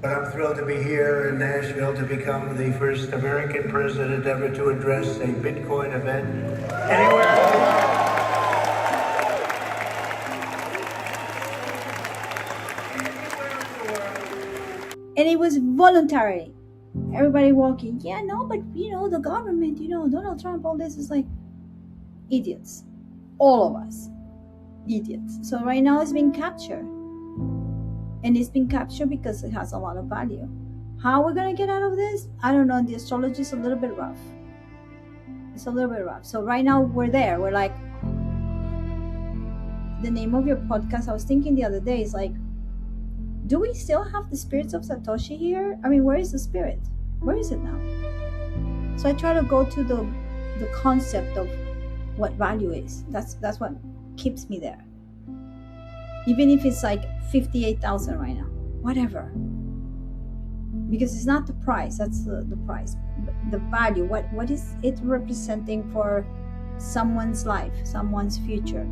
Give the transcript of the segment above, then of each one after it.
But I'm thrilled to be here in Nashville to become the first American president ever to address a Bitcoin event anywhere in the world. And it was voluntary. Everybody walking, yeah, no, but the government, Donald Trump, all this is like idiots. All of us, idiots. So right now it's being captured. And it's been captured because it has a lot of value. How we're gonna get out of this? I don't know. The astrology is a little bit rough. It's a little bit rough. So right now we're there. We're like, the name of your podcast, I was thinking the other day, is like, do we still have the spirits of Satoshi here? I mean, where is the spirit? Where is it now? So I try to go to the concept of what value is. That's what keeps me there. Even if it's like 58,000 right now, whatever. Because it's not the price, that's the price. The value, what is it representing for someone's life, someone's future.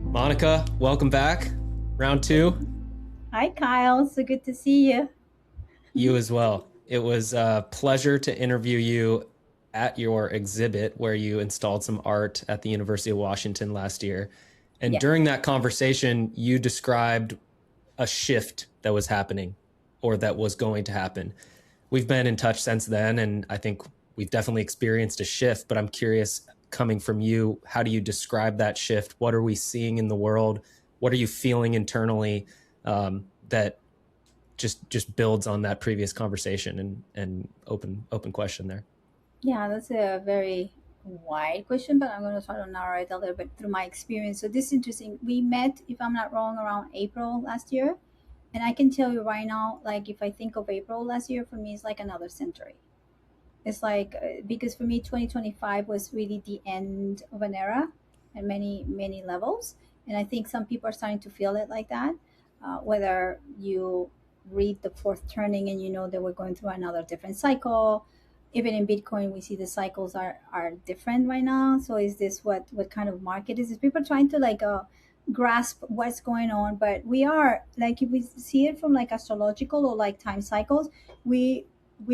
Monica, welcome back. Round 2. Hi, Kyle. So good to see you. You as well. It was a pleasure to interview you at your exhibit where you installed some art at the University of Washington last year. And Yeah. During that conversation, you described a shift that was happening or that was going to happen. We've been in touch since then, and I think we've definitely experienced a shift, but I'm curious, coming from you, how do you describe that shift? What are we seeing in the world? What are you feeling internally that just builds on that previous conversation and open question there? Yeah, that's a very wide question, but I'm going to try to narrow it a little bit through my experience. So this is interesting. We met, if I'm not wrong, around April last year. And I can tell you right now, like if I think of April last year, for me, it's like another century. It's like, because for me, 2025 was really the end of an era at many, many levels. And I think some people are starting to feel it like that. Whether you read the fourth turning and you know that we're going through another different cycle. Even in Bitcoin, we see the cycles are different right now. So is this what kind of market is this? People trying to like grasp what's going on, but we are like, if we see it from like astrological or like time cycles, we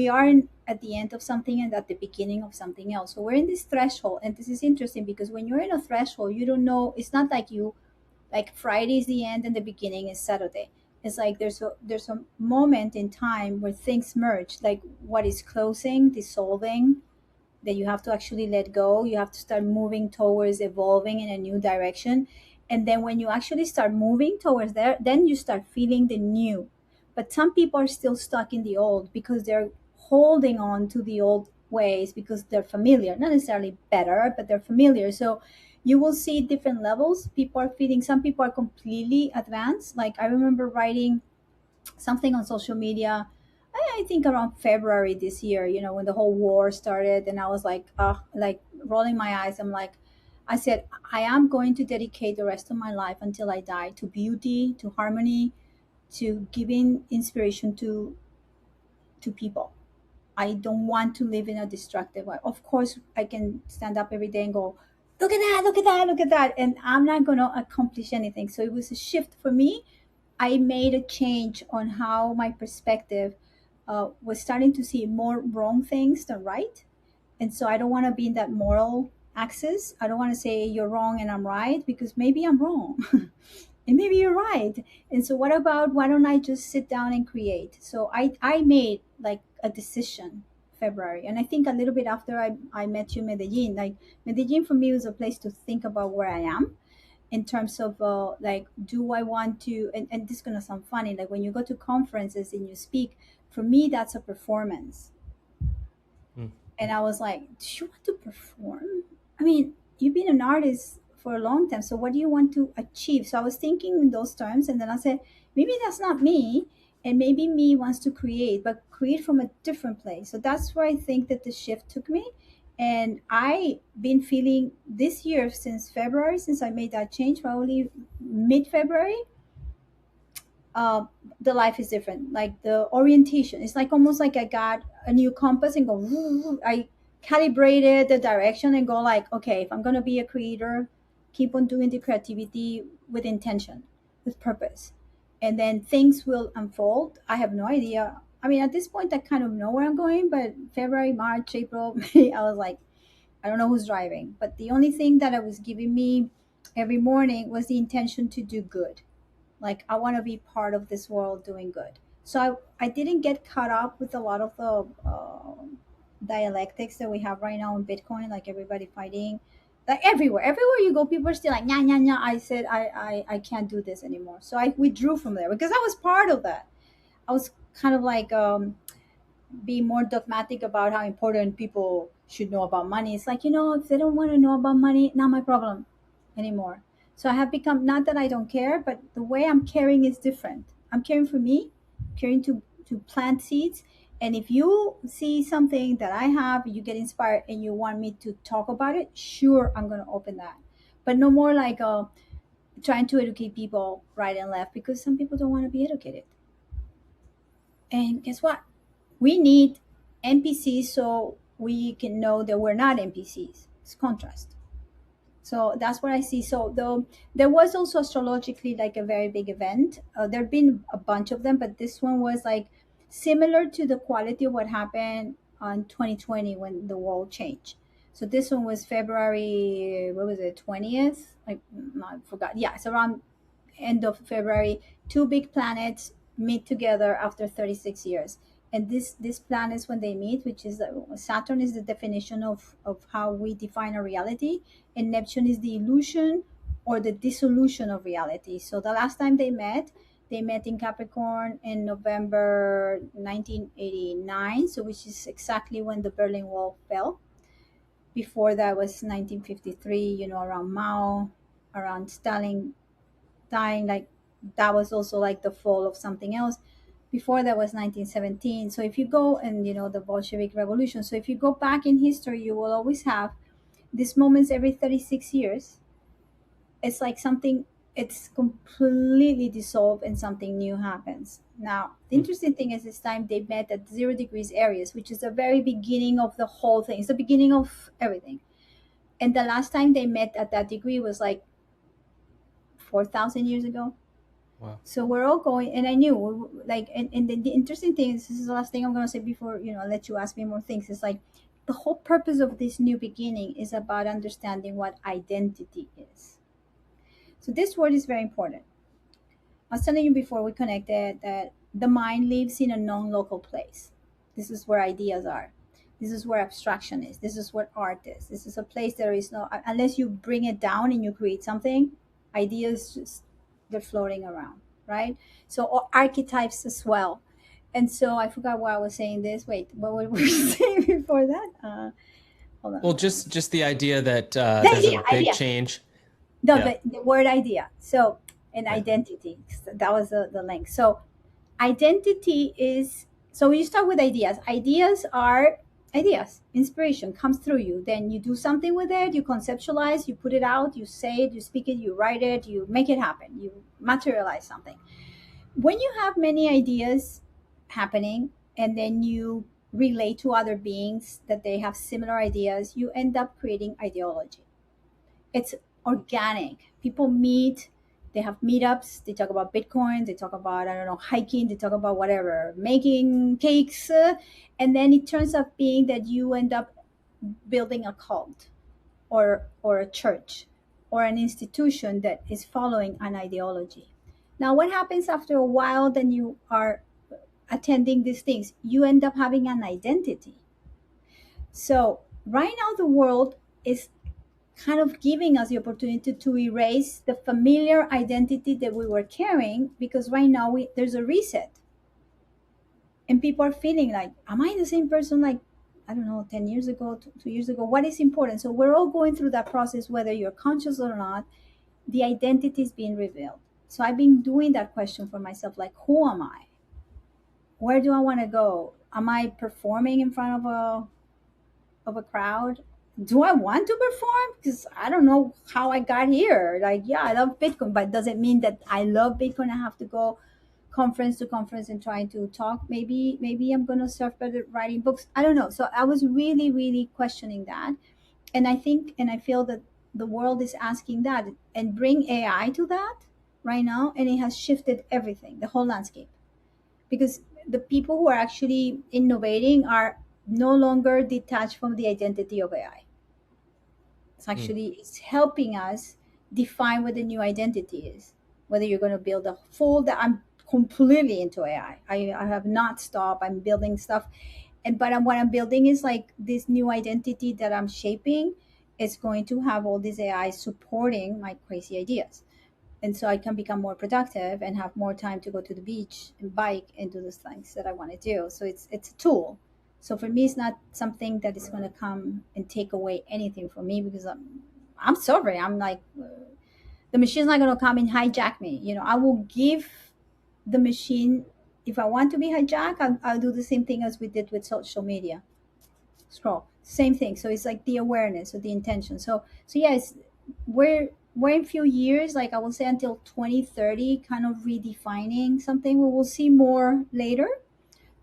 are at the end of something and at the beginning of something else. So we're in this threshold, and this is interesting because when you're in a threshold, you don't know. It's not like you like Friday is the end and the beginning is Saturday. It's like there's a moment in time where things merge, like what is closing, dissolving, that you have to actually let go. You have to start moving towards evolving in a new direction. And then when you actually start moving towards there, then you start feeling the new. But some people are still stuck in the old because they're holding on to the old ways because they're familiar, not necessarily better, but they're familiar. So you will see different levels. People are feeling, some people are completely advanced. Like I remember writing something on social media, I think around February this year, when the whole war started, and I was like rolling my eyes. I said, I am going to dedicate the rest of my life until I die to beauty, to harmony, to giving inspiration to people. I don't want to live in a destructive way. Of course, I can stand up every day and go, look at that, look at that, look at that. And I'm not going to accomplish anything. So it was a shift for me. I made a change on how my perspective was starting to see more wrong things than right. And so I don't want to be in that moral axis. I don't want to say you're wrong and I'm right, because maybe I'm wrong. And maybe you're right. And so what about, why don't I just sit down and create? So I made like a decision February. And I think a little bit after I met you in Medellin, like Medellin for me was a place to think about where I am in terms of like, do I want to, and this is going to sound funny, like when you go to conferences and you speak, for me, that's a performance. And I was like, do you want to perform? I mean, you've been an artist for a long time. So what do you want to achieve? So I was thinking in those terms. And then I said, maybe that's not me. And maybe me wants to create, but create from a different place. So that's where I think that the shift took me. And I've been feeling this year, since February, since I made that change, probably mid-February, the life is different. Like the orientation, it's like almost like I got a new compass and go, woo, I calibrated the direction and go like, okay, if I'm going to be a creator, keep on doing the creativity with intention, with purpose. and then things will unfold. I have no idea. I mean, at this point, I kind of know where I'm going, but February, March, April, May, I was like, I don't know who's driving. But the only thing that it was giving me every morning was the intention to do good. Like, I want to be part of this world doing good. So I didn't get caught up with a lot of the dialectics that we have right now in Bitcoin, like everybody fighting. Like everywhere you go, people are still like, nah, nah, nah. I said, I can't do this anymore. So I withdrew from there because I was part of that. I was kind of like, be more dogmatic about how important people should know about money. It's like, if they don't want to know about money, not my problem anymore. So I have become, not that I don't care, but the way I'm caring is different. I'm caring for me, caring to plant seeds. And if you see something that I have, you get inspired and you want me to talk about it, sure, I'm going to open that. But no more like trying to educate people right and left, because some people don't want to be educated. And guess what? We need NPCs so we can know that we're not NPCs. It's contrast. So that's what I see. So though there was also astrologically like a very big event. There have been a bunch of them, but this one was like similar to the quality of what happened on 2020 when the world changed. So this one was February, what was it, 20th? I forgot. Yeah, it's around end of February. Two big planets meet together after 36 years. And these planets, when they meet, which is Saturn is the definition of how we define a reality, and Neptune is the illusion or the dissolution of reality. So the last time they met in Capricorn in November 1989, so which is exactly when the Berlin Wall fell. Before that was 1953, around Mao, around Stalin dying, like that was also like the fall of something else. Before that was 1917. So if you go and the Bolshevik Revolution, so if you go back in history, you will always have these moments every 36 years. It's like something, it's completely dissolved and something new happens. Now the interesting thing is this time they met at 0 degrees areas, which is the very beginning of the whole thing. It's the beginning of everything. And the last time they met at that degree was like 4,000 years ago. Wow. So we're all going, and I knew, like, and the interesting thing is, this is the last thing I'm going to say before, I'll let you ask me more things. It's like the whole purpose of this new beginning is about understanding what identity is. So this word is very important. I was telling you before we connected that the mind lives in a non-local place. This is where ideas are. This is where abstraction is. This is where art is. This is a place there is no, unless you bring it down and you create something, ideas just, they're floating around, right? So archetypes as well. And so I forgot why I was saying this. Wait, what were we saying before that? Hold on. Well, just the idea that there's a big change. No, Yeah. the word idea. So, an Yeah. identity. That was the link. So, identity is, so you start with ideas. Ideas are ideas. Inspiration comes through you. Then you do something with it. You conceptualize. You put it out. You say it. You speak it. You write it. You make it happen. You materialize something. When you have many ideas happening, and then you relate to other beings that they have similar ideas, you end up creating ideology. It's organic. People meet, they have meetups, they talk about Bitcoin, they talk about, I don't know, hiking, they talk about whatever, making cakes. And then it turns out being that you end up building a cult or a church or an institution that is following an ideology. Now, what happens after a while, then you are attending these things, you end up having an identity. So right now the world is kind of giving us the opportunity to erase the familiar identity that we were carrying, because right now there's a reset and people are feeling like, am I the same person like, I don't know, 10 years ago, 2 years ago? What is important? So we're all going through that process, whether you're conscious or not. The identity is being revealed. So I've been doing that question for myself, like, who am I? Where do I want to go? Am I performing in front of a crowd? Do I want to perform? Because I don't know how I got here. Like, yeah, I love Bitcoin, but does it mean that I love Bitcoin? I have to go conference to conference and trying to talk. Maybe I'm gonna surf better writing books. I don't know. So I was really, really questioning that. And I think and I feel that the world is asking that, and bring AI to that. right now, and it has shifted everything, the whole landscape, because the people who are actually innovating are no longer detached from the identity of AI. It's Mm. actually it's helping us define what the new identity is. Whether you're going to build a full that I'm completely into AI. I have not stopped. I'm building stuff, and what I'm building is like this new identity that I'm shaping. It's going to have all these AI supporting my crazy ideas, and so I can become more productive and have more time to go to the beach and bike and do the things that I want to do. So it's a tool. So for me, it's not something that is going to come and take away anything from me, because I'm sorry. I'm like the machine's not going to come and hijack me. I will give the machine, if I want to be hijacked, I'll do the same thing as we did with social media scroll, same thing. So it's like the awareness or the intention. So yes, we're in few years, like I will say until 2030, kind of redefining something. We will see more later,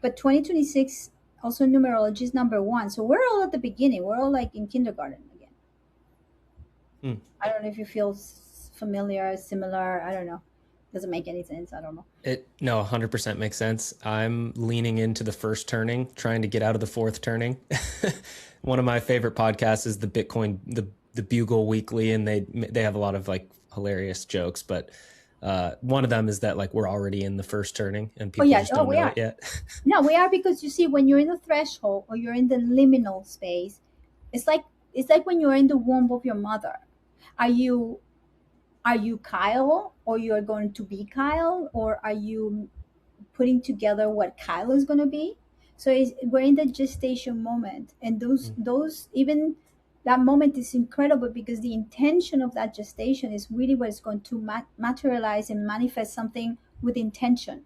but 2026 also numerology is number one. So we're all at the beginning, we're all like in kindergarten again. Mm. I don't know if you feel familiar, similar, I don't know, doesn't make any sense, I don't know. It no 100% makes sense. I'm leaning into the first turning, trying to get out of the fourth turning. One of my favorite podcasts is the Bugle Weekly, and they have a lot of like hilarious jokes, but one of them is that like we're already in the first turning and Oh people yeah, just oh don't we know are. it yet. No, we are, because you see, when you're in the threshold or you're in the liminal space, it's like when you're in the womb of your mother. Are you Kyle, or you're going to be Kyle, or are you putting together what Kyle is going to be? So we're in the gestation moment, and Mm. those even that moment is incredible, because the intention of that gestation is really what is going to materialize and manifest something with intention.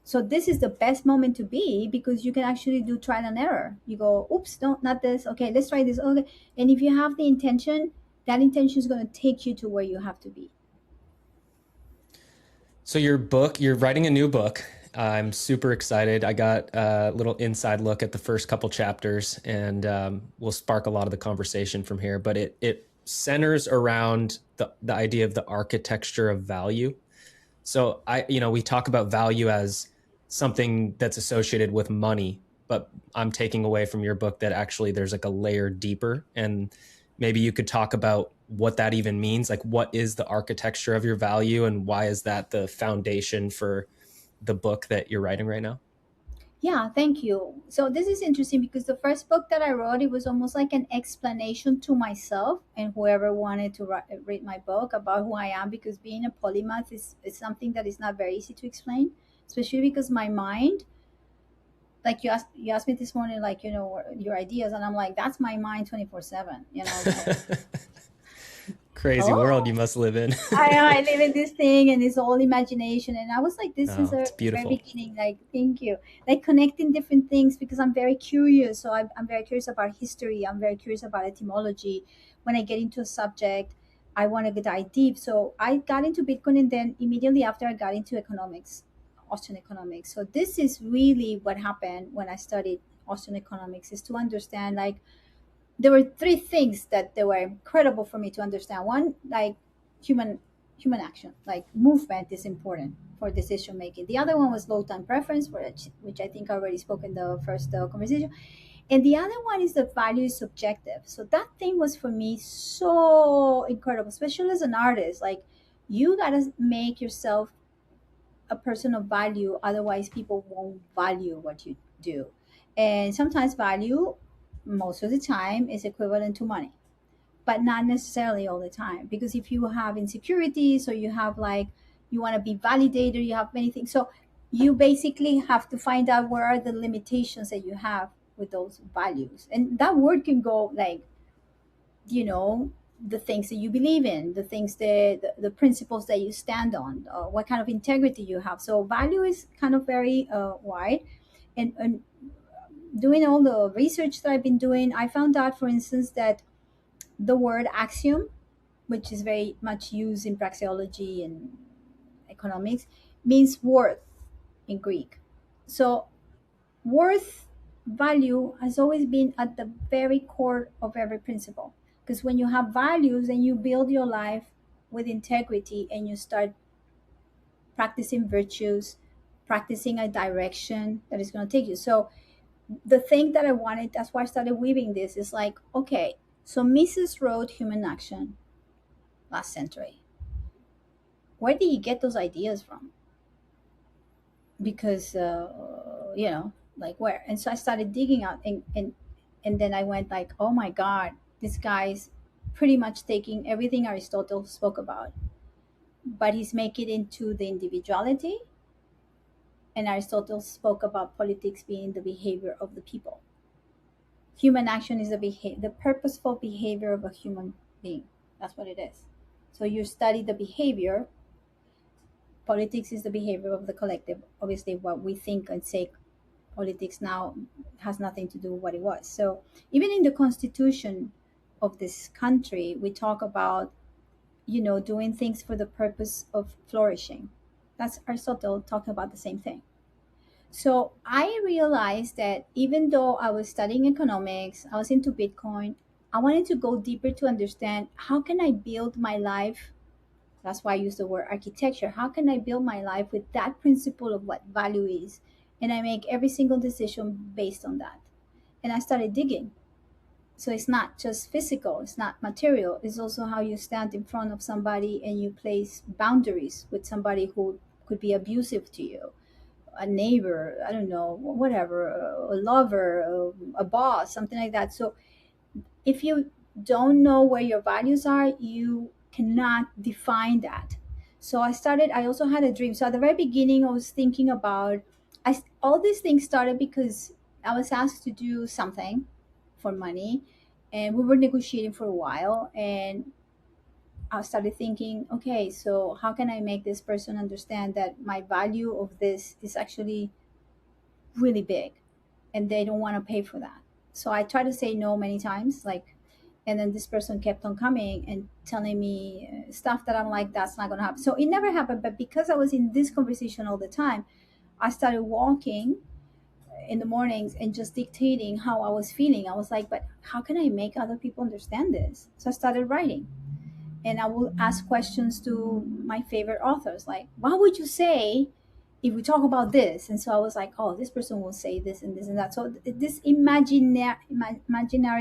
So this is the best moment to be, because you can actually do trial and error. You go, oops, no, not this. Okay, let's try this. Okay, and if you have the intention, that intention is going to take you to where you have to be. So you're writing a new book. I'm super excited. I got a little inside look at the first couple chapters, and we'll spark a lot of the conversation from here. But it centers around the idea of the architecture of value. So we talk about value as something that's associated with money, but I'm taking away from your book that actually there's like a layer deeper, and maybe you could talk about what that even means. Like, what is the architecture of your value, and why is that the foundation for the book that you're writing right now? Yeah, thank you. So this is interesting, because the first book that I wrote, it was almost like an explanation to myself and whoever wanted to read my book about who I am, because being a polymath is something that is not very easy to explain, especially because my mind, like you asked me this morning, like, your ideas, and I'm like, that's my mind 24/7, like, Crazy world oh, you must live in. I live in this thing, and it's all imagination. And I was like, this is Oh, a it's very beautiful. beginning, like, thank you, like connecting different things, because I'm very curious. So I'm very curious about history. I'm very curious about etymology. When I get into a subject, I want to dive deep. So I got into Bitcoin, and then immediately after, I got into economics, Austrian economics. So this is really what happened when I studied Austrian economics, is to understand, like, there were three things that they were incredible for me to understand. One, like human human action, like movement is important for decision making. The other one was low time preference, which I think I already spoke in the first conversation. And the other one is the value is subjective. So that thing was for me so incredible, especially as an artist. Like, you gotta make yourself a person of value, otherwise people won't value what you do. And sometimes value, most of the time, is equivalent to money, but not necessarily all the time, because if you have insecurities, or you have, like, you want to be validated, you have many things. So you basically have to find out where are the limitations that you have with those values, and that word can go like, you know the things that you believe in, the things that the principles that you stand on, what kind of integrity you have. So value is kind of very wide. And doing all the research that I've been doing, I found out, for instance, that the word axiom, which is very much used in praxeology and economics, means worth in Greek. So worth, value, has always been at the very core of every principle. Because when you have values, then you build your life with integrity and you start practicing virtues, practicing a direction that is going to take you. So the thing that I wanted, that's why I started weaving this, is like, okay, so Mises wrote Human Action last century. Where did he get those ideas from? Because, like where? And so I started digging out, and then I went like, oh my God, this guy's pretty much taking everything Aristotle spoke about, but he's making it into the individuality. And Aristotle spoke about politics being the behavior of the people. Human action is the purposeful behavior of a human being. That's what it is. So you study the behavior. Politics is the behavior of the collective. Obviously, what we think and say politics now has nothing to do with what it was. So even in the constitution of this country, we talk about, doing things for the purpose of flourishing. That's Aristotle talking about the same thing. So I realized that even though I was studying economics, I was into Bitcoin, I wanted to go deeper to understand how can I build my life. That's why I use the word architecture. How can I build my life with that principle of what value is? And I make every single decision based on that. And I started digging. So it's not just physical, it's not material. It's also how you stand in front of somebody and you place boundaries with somebody who could be abusive to you, a neighbor, I don't know, whatever, a lover, a boss, something like that. So if you don't know where your values are, you cannot define that. So I also had a dream. So at the very beginning, I was thinking about, all these things started because I was asked to do something for money, and we were negotiating for a while. And I started thinking, okay, so how can I make this person understand that my value of this is actually really big and they don't want to pay for that? So I tried to say no many times, like, and then this person kept on coming and telling me stuff that I'm like, that's not going to happen. So it never happened. But because I was in this conversation all the time, I started walking in the mornings and just dictating how I was feeling. I was like, but how can I make other people understand this? So I started writing. And I will ask questions to my favorite authors, like, what would you say if we talk about this? And so I was like, oh, this person will say this and this and that. So this imaginary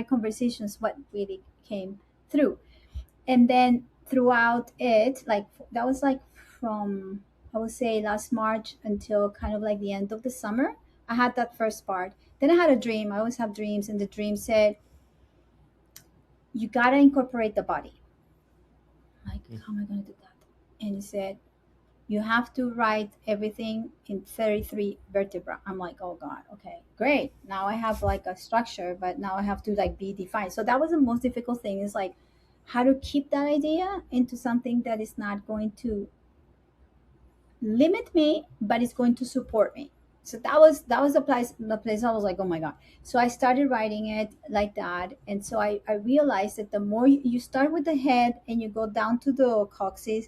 conversations, what really came through. And then throughout it, like that was like from, I would say, last March until kind of like the end of the summer, I had that first part. Then I had a dream. I always have dreams, and the dream said, you gotta incorporate the body. Like, how am I going to do that? And he said, you have to write everything in 33 vertebra. I'm like, oh God, okay, great. Now I have like a structure, but now I have to like be defined. So that was the most difficult thing, is like how to keep that idea into something that is not going to limit me, but it's going to support me. So that was the place I was like, oh my God. So I started writing it like that. And so I realized that the more you start with the head and you go down to the coccyx,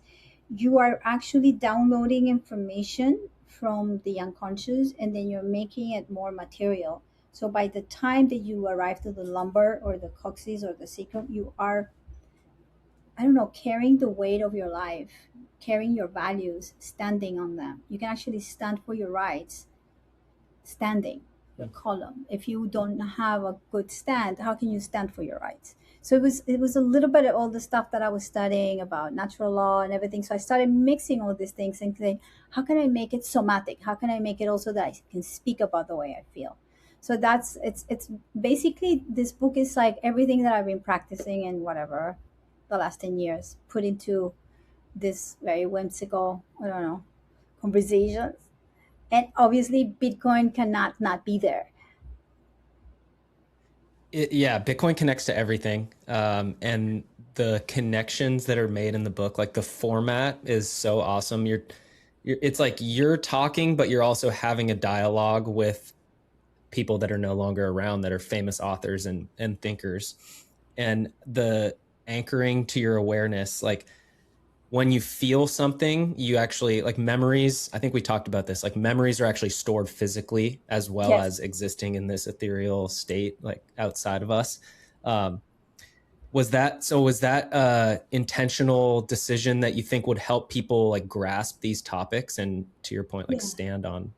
you are actually downloading information from the unconscious, and then you're making it more material. So by the time that you arrive to the lumbar or the coccyx or the sacrum, you are, I don't know, carrying the weight of your life, carrying your values, standing on them. You can actually stand for your rights standing, your column. If you don't have a good stand, how can you stand for your rights? So it was a little bit of all the stuff that I was studying about natural law and everything. So I started mixing all these things and saying, how can I make it somatic? How can I make it also that I can speak about the way I feel? So it's basically, this book is like everything that I've been practicing and whatever the last 10 years put into this very whimsical, I don't know, conversations. And obviously Bitcoin cannot not be there. Yeah, Bitcoin connects to everything. And the connections that are made in the book, like the format is so awesome. It's like you're talking, but you're also having a dialogue with people that are no longer around, that are famous authors and thinkers. And the anchoring to your awareness, like when you feel something, you actually, like memories, I think we talked about this, like memories are actually stored physically as well Yes. as existing in this ethereal state, like outside of us. Um, Was that a intentional decision that you think would help people like grasp these topics and, to your point, like Yeah. stand on?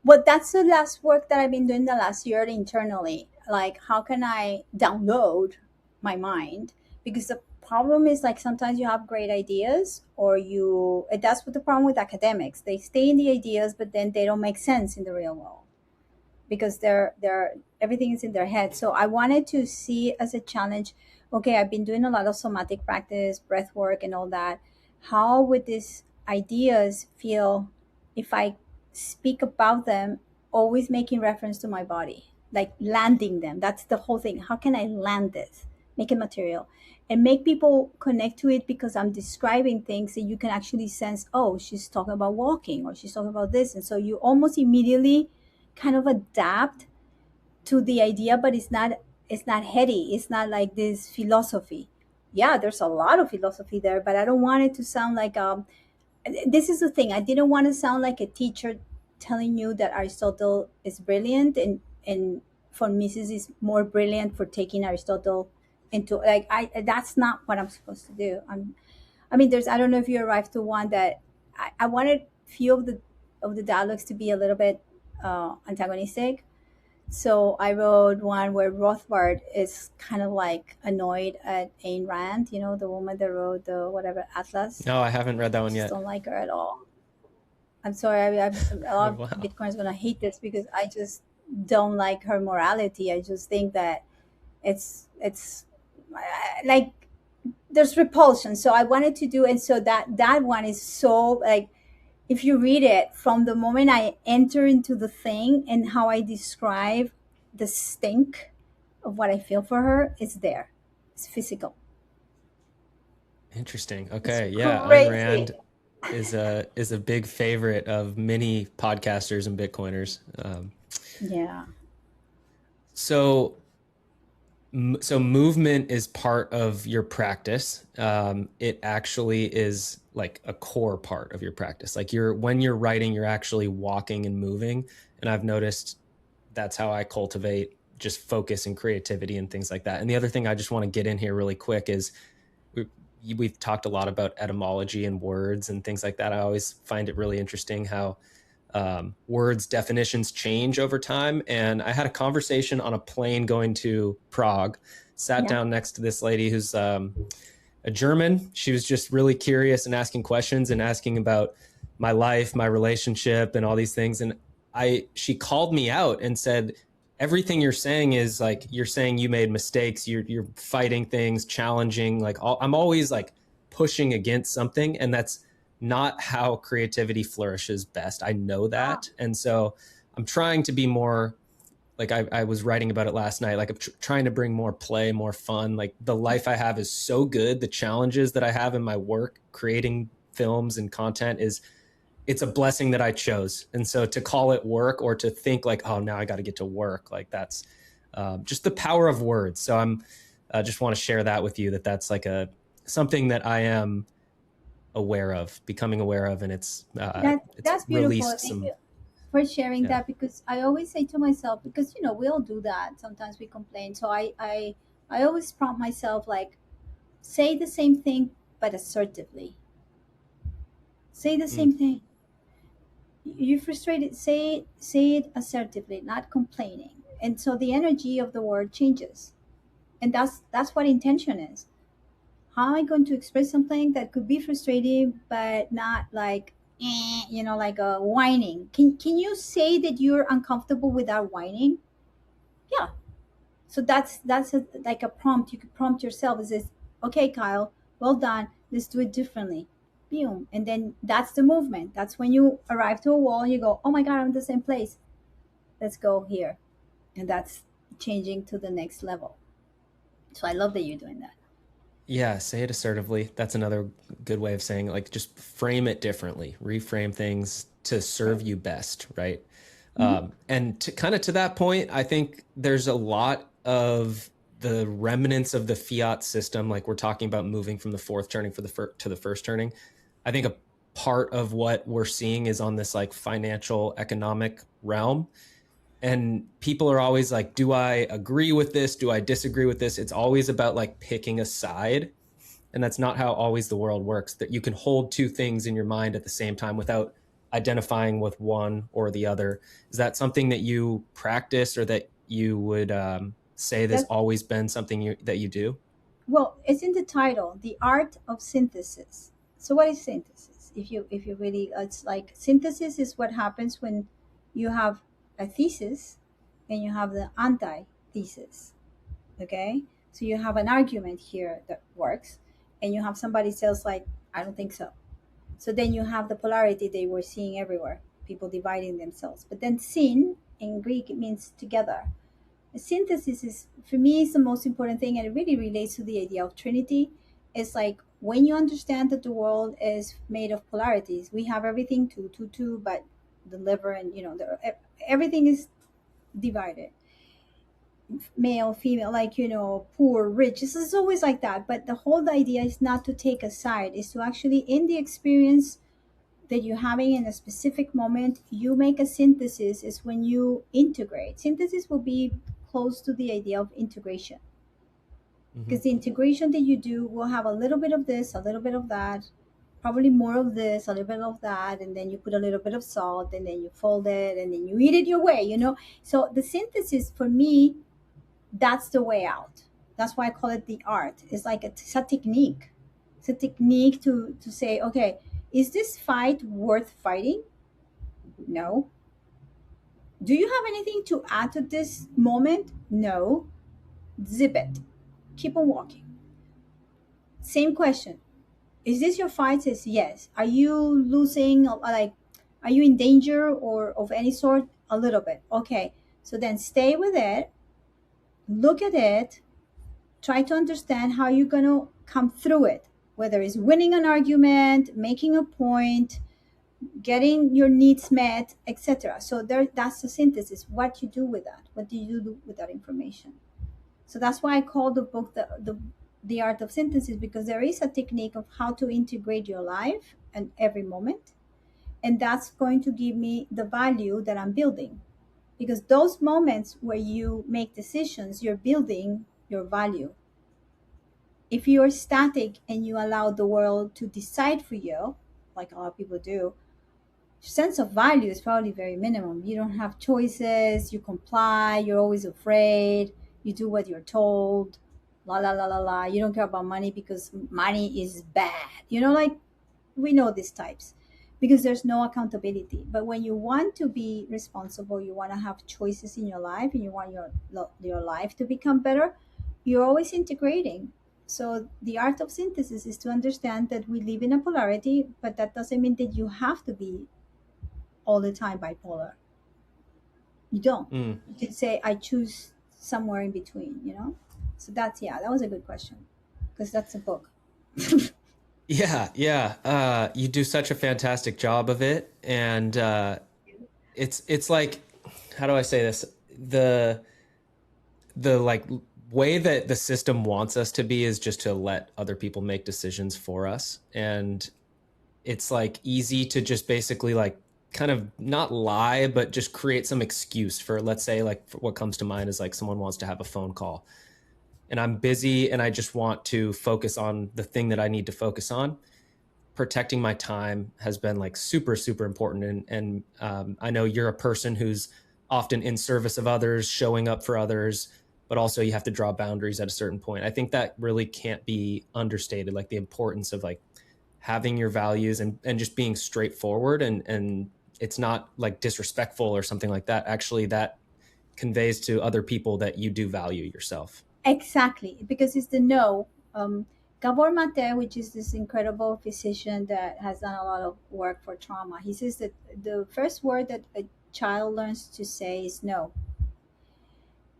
But that's the last work that I've been doing the last year internally. Like, how can I download my mind? Because the problem is, like, sometimes you have great ideas, or you, and that's what the problem with academics. They stay in the ideas, but then they don't make sense in the real world because they're everything is in their head. So I wanted to see as a challenge, okay, I've been doing a lot of somatic practice, breath work and all that. How would these ideas feel if I speak about them, always making reference to my body, like landing them? That's the whole thing. How can I land this, make it material, and make people connect to it? Because I'm describing things that you can actually sense, oh, she's talking about walking, or she's talking about this. And so you almost immediately kind of adapt to the idea, but it's not heady. It's not like this philosophy. Yeah, there's a lot of philosophy there, but I don't want it to sound like this is the thing. I didn't want to sound like a teacher telling you that Aristotle is brilliant, and for Mrs. is more brilliant for taking Aristotle into, like, I that's not what I'm supposed to do. I mean, there's, I don't know if you arrived to one that I wanted few of the dialogues to be a little bit antagonistic. So I wrote one where Rothbard is kind of like annoyed at Ayn Rand, the woman that wrote the whatever Atlas. No, I haven't read that one Just yet. don't like her at all. I'm sorry. A lot of Wow. Bitcoiners gonna hate this because I just don't like her morality. I just think that it's like there's repulsion. So I wanted to do, and so that one is so like, if you read it from the moment I enter into the thing and how I describe the stink of what I feel for her, it's there. It's physical. Interesting. It's Okay. Yeah. Ayn crazy. Rand is a big favorite of many podcasters and Bitcoiners. Yeah. So movement is part of your practice. It actually is like a core part of your practice. Like when you're writing, you're actually walking and moving. And I've noticed that's how I cultivate just focus and creativity and things like that. And the other thing I just want to get in here really quick is we've talked a lot about etymology and words and things like that. I always find it really interesting how words definitions change over time. And I had a conversation on a plane going to Prague, sat down next to this lady who's a German. She was just really curious and asking questions and asking about my life, my relationship, and all these things. And she called me out and said, everything you're saying is like, you're saying you made mistakes. You're fighting things, challenging, like I'm always like pushing against something. And that's not how creativity flourishes best. I know that. And so I'm trying to be more like, I was writing about it last night. Like I'm trying to bring more play, more fun. Like the life I have is so good. The challenges that I have in my work, creating films and content, it's a blessing that I chose. And so to call it work or to think like, oh, now I got to get to work, like that's just the power of words. So I just want to share that with you, that's like something that I am aware of, becoming aware of. And it's That's beautiful. Thank some, you for sharing that, because I always say to myself, because we all do that. Sometimes we complain. So I always prompt myself, like, say the same thing, but assertively. Say the same thing. You're frustrated, say it assertively, not complaining. And so the energy of the word changes. And that's what intention is. How am I going to express something that could be frustrating but not like like a whining? Can you say that you're uncomfortable without whining? Yeah. So that's like a prompt. You could prompt yourself. It says, okay, Kyle, well done, let's do it differently. Boom. And then that's the movement. That's when you arrive to a wall and you go, oh my god, I'm in the same place, let's go here. And that's changing to the next level. So I love that you're doing that. Yeah, say it assertively. That's another good way of saying it. Like just frame it differently, reframe things to serve you best, right? And to that point, I think there's a lot of the remnants of the fiat system. Like we're talking about moving from the fourth turning to the first turning. I think a part of what we're seeing is on this like financial economic realm. And people are always like, do I agree with this? Do I disagree with this? It's always about like picking a side. And that's not how always the world works, that you can hold two things in your mind at the same time without identifying with one or the other. Is that something that you practice, or that you would say there's That's, always been something that you do? well, it's in the title, The Art of Synthesis. So what is synthesis? If you really, it's like synthesis is what happens when you have a thesis and you have the antithesis. Okay, so you have an argument here that works, and you have somebody else like, I don't think so. So then you have the polarity they were seeing everywhere, people dividing themselves. But then syn in Greek, it means together. Synthesis is, for me, is the most important thing, and it really relates to the idea of Trinity. It's like when you understand that the world is made of polarities, we have everything two, two, two, but the liver and everything is divided, male, female, like, poor, rich. It's always like that. But the whole idea is not to take a side, is to actually, in the experience that you're having in a specific moment, you make a synthesis. Is when you integrate. Synthesis will be close to the idea of integration, because the integration that you do will have a little bit of this, a little bit of that, probably more of this, a little bit of that, and then you put a little bit of salt, and then you fold it, and then you eat it your way. So the synthesis, for me, that's the way out. That's why I call it the art. It's like it's a technique. It's a technique to say, okay, is this fight worth fighting? No. Do you have anything to add to this moment? No. Zip it. Keep on walking. Same question. Is this your fight? Says yes. Are you losing? Like, are you in danger or of any sort? A little bit. Okay. So then stay with it. Look at it. Try to understand how you're going to come through it, whether it's winning an argument, making a point, getting your needs met, etc. So that's the synthesis. What you do with that. What do you do with that information? So that's why I call the book the art of synthesis, because there is a technique of how to integrate your life and every moment, and that's going to give me the value that I'm building. Because those moments where you make decisions, you're building your value. If you're static and you allow the world to decide for you, like a lot of people do, sense of value is probably very minimum. You don't have choices, you comply, you're always afraid, you do what you're told, la la la la la. You don't care about money because money is bad. Like, we know these types, because there's no accountability. But when you want to be responsible, you want to have choices in your life, and you want your life to become better, you're always integrating. So the art of synthesis is to understand that we live in a polarity, but that doesn't mean that you have to be all the time bipolar. You don't. You can say, I choose somewhere in between. So that was a good question, because that's a book. Yeah. You do such a fantastic job of it. And it's like, how do I say this? The like way that the system wants us to be is just to let other people make decisions for us. And it's like easy to just basically like kind of not lie, but just create some excuse for, let's say, like, what comes to mind is like someone wants to have a phone call and I'm busy and I just want to focus on the thing that I need to focus on. Protecting my time has been like super, super important. And I know you're a person who's often in service of others, showing up for others, but also you have to draw boundaries at a certain point. I think that really can't be understated, like the importance of like having your values and just being straightforward. And it's not like disrespectful or something like that. Actually, that conveys to other people that you do value yourself. Exactly, because it's the no. Gabor Mate, which is this incredible physician that has done a lot of work for trauma, he says that the first word that a child learns to say is no.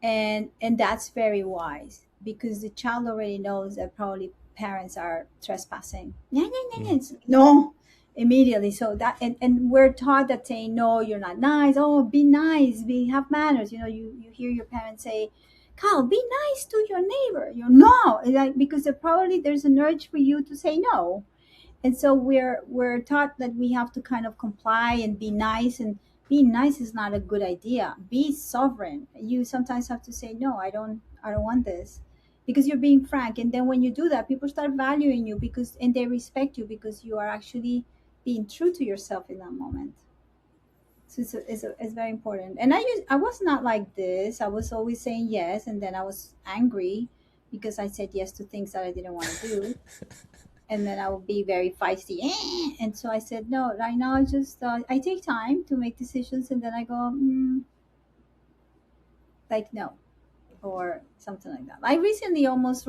And that's very wise, because the child already knows that probably parents are trespassing. No, immediately. So that, and we're taught that saying no, you're not nice. Oh, be nice, have manners. You hear your parents say, Kyle, be nice to your neighbor. No, like, because there's an urge for you to say no. And so we're taught that we have to kind of comply and be nice, being nice is not a good idea. Be sovereign. You sometimes have to say no. I don't want this, because you're being frank. And then when you do that, people start valuing you, because and they respect you because you are actually being true to yourself in that moment. So it's very important. And I was not like this. I was always saying yes, and then I was angry because I said yes to things that I didn't want to do, and then I would be very feisty. And so I said no. Right now, I just I take time to make decisions, and then I go like no, or something like that. I recently almost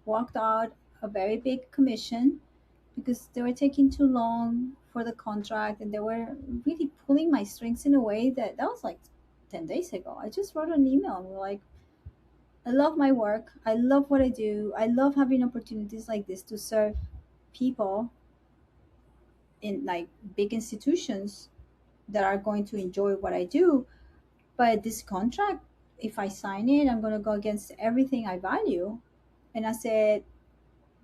walked out a very big commission because they were taking too long for the contract, and they were really pulling my strings in a way that was like 10 days ago. I just wrote an email and we're like, I love my work. I love what I do. I love having opportunities like this to serve people in like big institutions that are going to enjoy what I do. But this contract, if I sign it, I'm going to go against everything I value. And I said,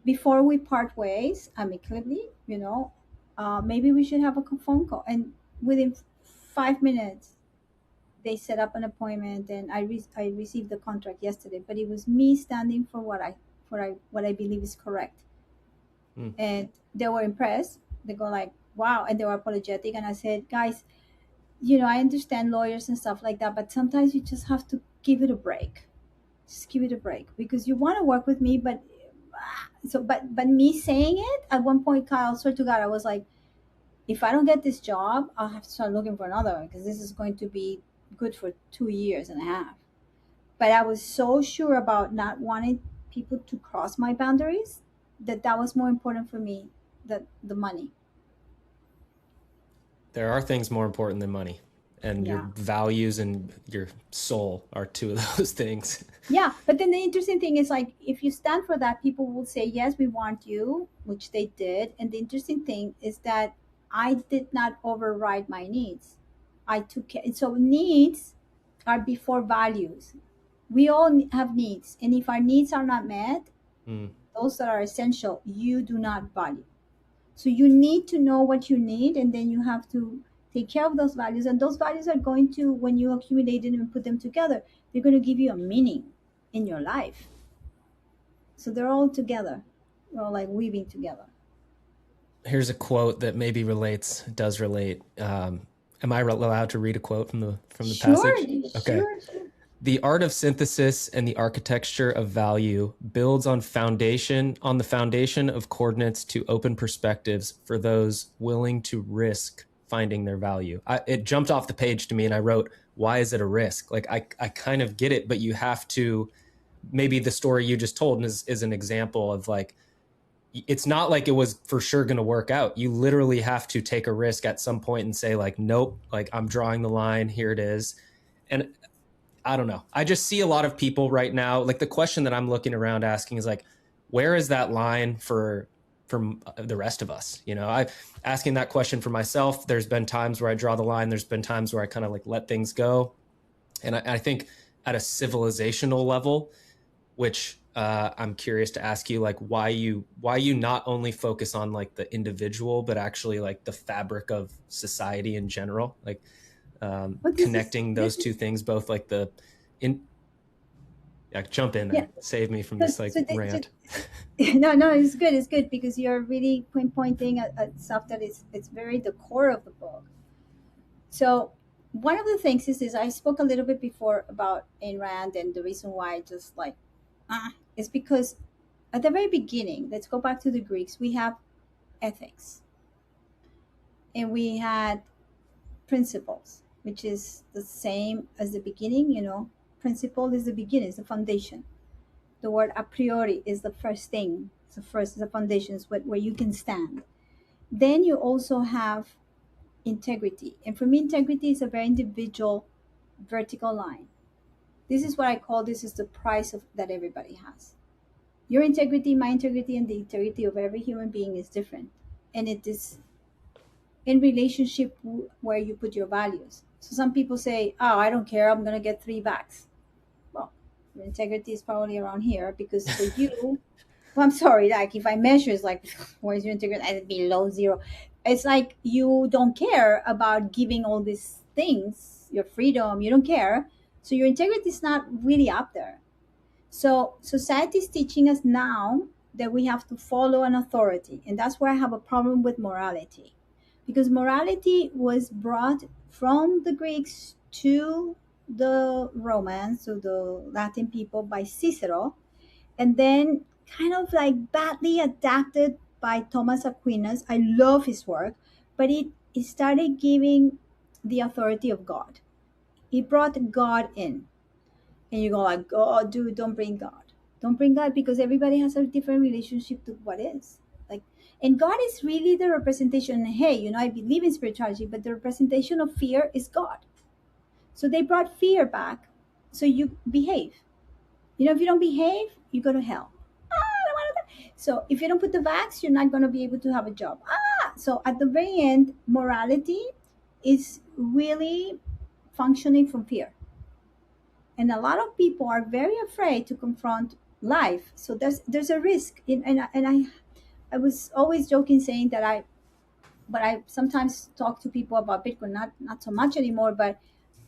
before we part ways amicably, maybe we should have a phone call. And within 5 minutes, they set up an appointment, and I received the contract yesterday. But it was me standing for what I believe is correct. Mm. And they were impressed. They go like, "Wow!" And they were apologetic. And I said, "Guys, I understand lawyers and stuff like that, but sometimes you just have to give it a break. Just give it a break, because you want to work with me, but but me saying it at one point, Kyle, swear to God, I was like, if I don't get this job, I'll have to start looking for another one, because this is going to be good for 2 years and a half. But I was so sure about not wanting people to cross my boundaries that was more important for me than the money. There are things more important than money, and Yeah. your values and your soul are two of those things. Yeah, but then the interesting thing is, like, if you stand for that, people will say, yes, we want you, which they did. And the interesting thing is that I did not override my needs. I took care. So needs are before values. We all have needs. And if our needs are not met, Mm. those that are essential, you do not value. So you need to know what you need, and then you have to take care of those values. And those values are going to, when you accumulate them and put them together, they're going to give you a meaning in your life. So they're all together. They're all like weaving together. Here's a quote that maybe does relate. Am I allowed to read a quote from the Sure, passage? Okay. sure. The art of synthesis and the architecture of value builds on the foundation of coordinates to open perspectives for those willing to risk finding their value. It jumped off the page to me, and I wrote, why is it a risk? Like, I kind of get it, but you have to, maybe the story you just told is an example of, like, it's not like it was for sure going to work out. You literally have to take a risk at some point and say, like, nope, like, I'm drawing the line, here it is. And I don't know. I just see a lot of people right now. Like, the question that I'm looking around asking is, like, where is that line for the rest of us? I'm asking that question for myself. There's been times where I draw the line. There's been times where I kind of like let things go. And I think at a civilizational level, which I'm curious to ask you, like, why you not only focus on like the individual, but actually like the fabric of society in general, like connecting those two things, both like jump in there, save me from this rant. No, it's good because you're really pinpointing at stuff that it's very the core of the book. So one of the things is I spoke a little bit before about Ayn Rand, and the reason why I just like is because at the very beginning, let's go back to the Greeks, we have ethics and we had principles, which is the same as the beginning. Principle is the beginning, it's the foundation. The word a priori is the first thing. It's the foundation, is where you can stand. Then you also have integrity. And for me, integrity is a very individual vertical line. This is what I call, this is the price that everybody has. Your integrity, my integrity, and the integrity of every human being is different. And it is in relationship where you put your values. So some people say, oh, I don't care, I'm going to get 3 backs. Well, your integrity is probably around here, because for you, well, I'm sorry, like if I measure, it's like, where's your integrity? I'd be below 0. It's like you don't care about giving all these things, your freedom, you don't care. So your integrity is not really up there. So society is teaching us now that we have to follow an authority. And that's where I have a problem with morality. Because morality was brought from the Greeks to the Romans, to the Latin people by Cicero, and then kind of like badly adapted by Thomas Aquinas. I love his work, but it started giving the authority of God. It brought God in. And you go like, oh, dude, don't bring God. Don't bring God, because everybody has a different relationship to what is. Like, and God is really the representation. Hey, I believe in spirituality, but the representation of fear is God. So they brought fear back. So you behave. If you don't behave, you go to hell. So if you don't put the vax, you're not going to be able to have a job. So at the very end, morality is really functioning from fear. And a lot of people are very afraid to confront life. So there's a risk. And I was always joking saying that I sometimes talk to people about Bitcoin, not so much anymore, but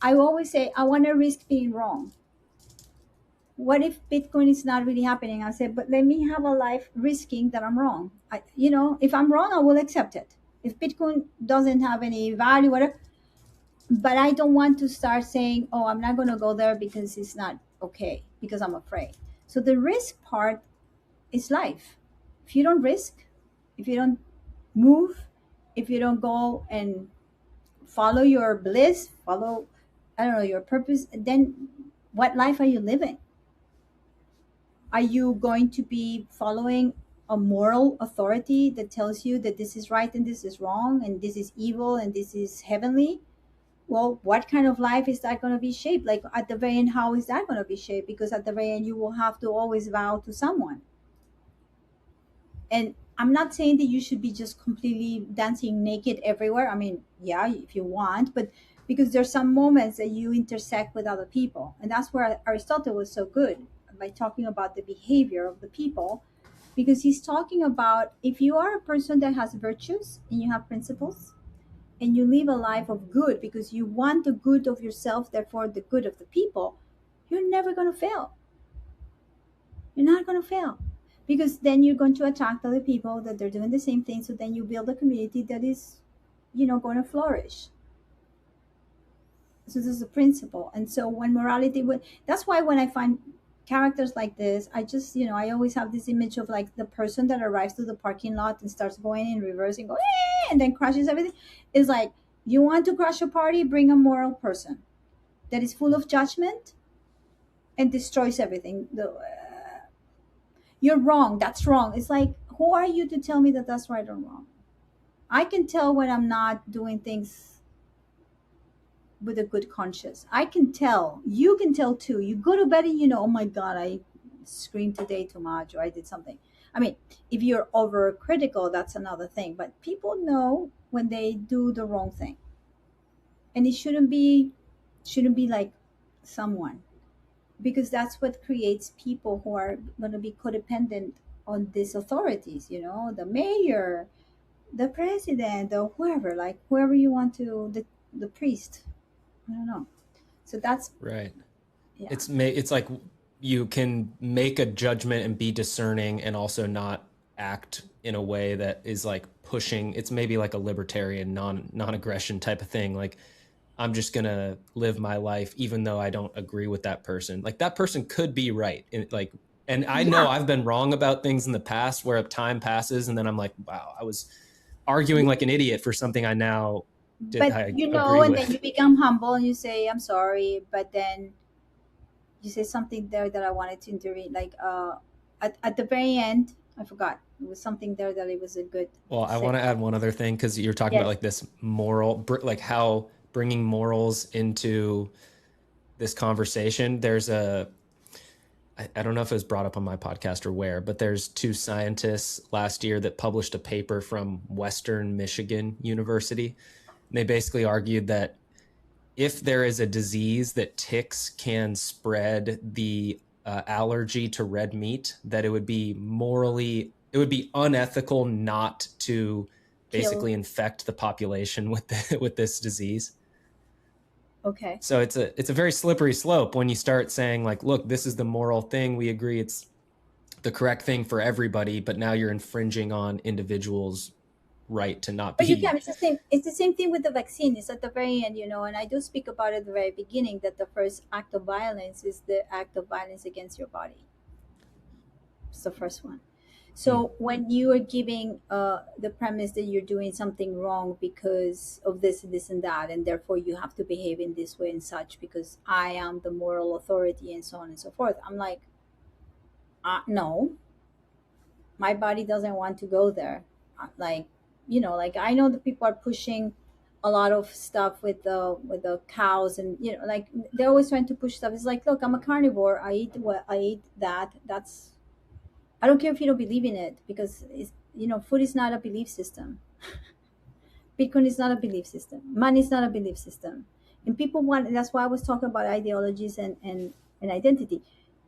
I always say I want to risk being wrong. What if Bitcoin is not really happening? I said, but let me have a life risking that I'm wrong. If I'm wrong, I will accept it. If Bitcoin doesn't have any value, whatever, but I don't want to start saying, oh, I'm not going to go there because it's not okay, because I'm afraid. So the risk part is life. If you don't risk, if you don't move, if you don't go and follow your bliss, follow, I don't know, your purpose, then what life are you living? Are you going to be following a moral authority that tells you that this is right and this is wrong and this is evil and this is heavenly? Well, what kind of life is that going to be shaped? Like at the very end, how is that going to be shaped? Because at the very end, you will have to always vow to someone. And I'm not saying that you should be just completely dancing naked everywhere. I mean, yeah, if you want, but because there's some moments that you intersect with other people. And that's where Aristotle was so good by talking about the behavior of the people, because he's talking about if you are a person that has virtues and you have principles, and you live a life of good because you want the good of yourself, therefore the good of the people, you're never going to fail. You're not going to fail, because then you're going to attract other people that they're doing the same thing. So then you build a community that is, going to flourish. So this is a principle. And so when morality would, that's why when I find characters like this, I just, I always have this image of like the person that arrives to the parking lot and starts going in reverse and go, and then crashes everything. Is like, you want to crash a party, bring a moral person that is full of judgment and destroys everything. You're wrong. That's wrong. It's like, who are you to tell me that that's right or wrong? I can tell when I'm not doing things with a good conscience. I can tell. You can tell too. You go to bed and oh my God, I screamed today too much, or I did something. I mean, if you're overcritical, that's another thing. But people know when they do the wrong thing, and it shouldn't be like someone, because that's what creates people who are going to be codependent on these authorities. The mayor, the president, or whoever, like whoever you want to, the priest. I don't know. So that's right. Yeah. It's like you can make a judgment and be discerning and also not act in a way that is like pushing. It's maybe like a libertarian non-aggression type of thing. Like, I'm just going to live my life even though I don't agree with that person. Like, that person could be right. And I know I've been wrong about things in the past where time passes and then I'm like, wow, I was arguing like an idiot for something I now but agree and with. then you become humble and you say, I'm sorry, but then you say something there that I wanted to intervene. Like at the very end, I forgot. It was something there that it was a good. Well, I want to add one other thing, because you're talking about like this moral, like how bringing morals into this conversation. There's I don't know if it was brought up on my podcast or where, but there's two scientists last year that published a paper from Western Michigan University. And they basically argued that if there is a disease that ticks can spread the allergy to red meat, that it would be unethical not to basically infect the population with this disease. Okay. So it's a very slippery slope when you start saying like, look, this is the moral thing. We agree it's the correct thing for everybody, but now you're infringing on individuals' right to not But you be. can. It's the same. It's the same thing with the vaccine. It's at the very end, and I do speak about it at the very beginning that the first act of violence is the act of violence against your body. It's the first one. So when you are giving the premise that you're doing something wrong because of this, and that, and therefore you have to behave in this way and such because I am the moral authority and so on and so forth, I'm like, no, my body doesn't want to go there. Like, like I know that people are pushing a lot of stuff with the cows, and like they're always trying to push stuff. It's like, look, I'm a carnivore. I eat what I eat. That's I don't care if you don't believe in it because food is not a belief system. Bitcoin is not a belief system. Money is not a belief system. And people want, and that's why I was talking about ideologies and identity.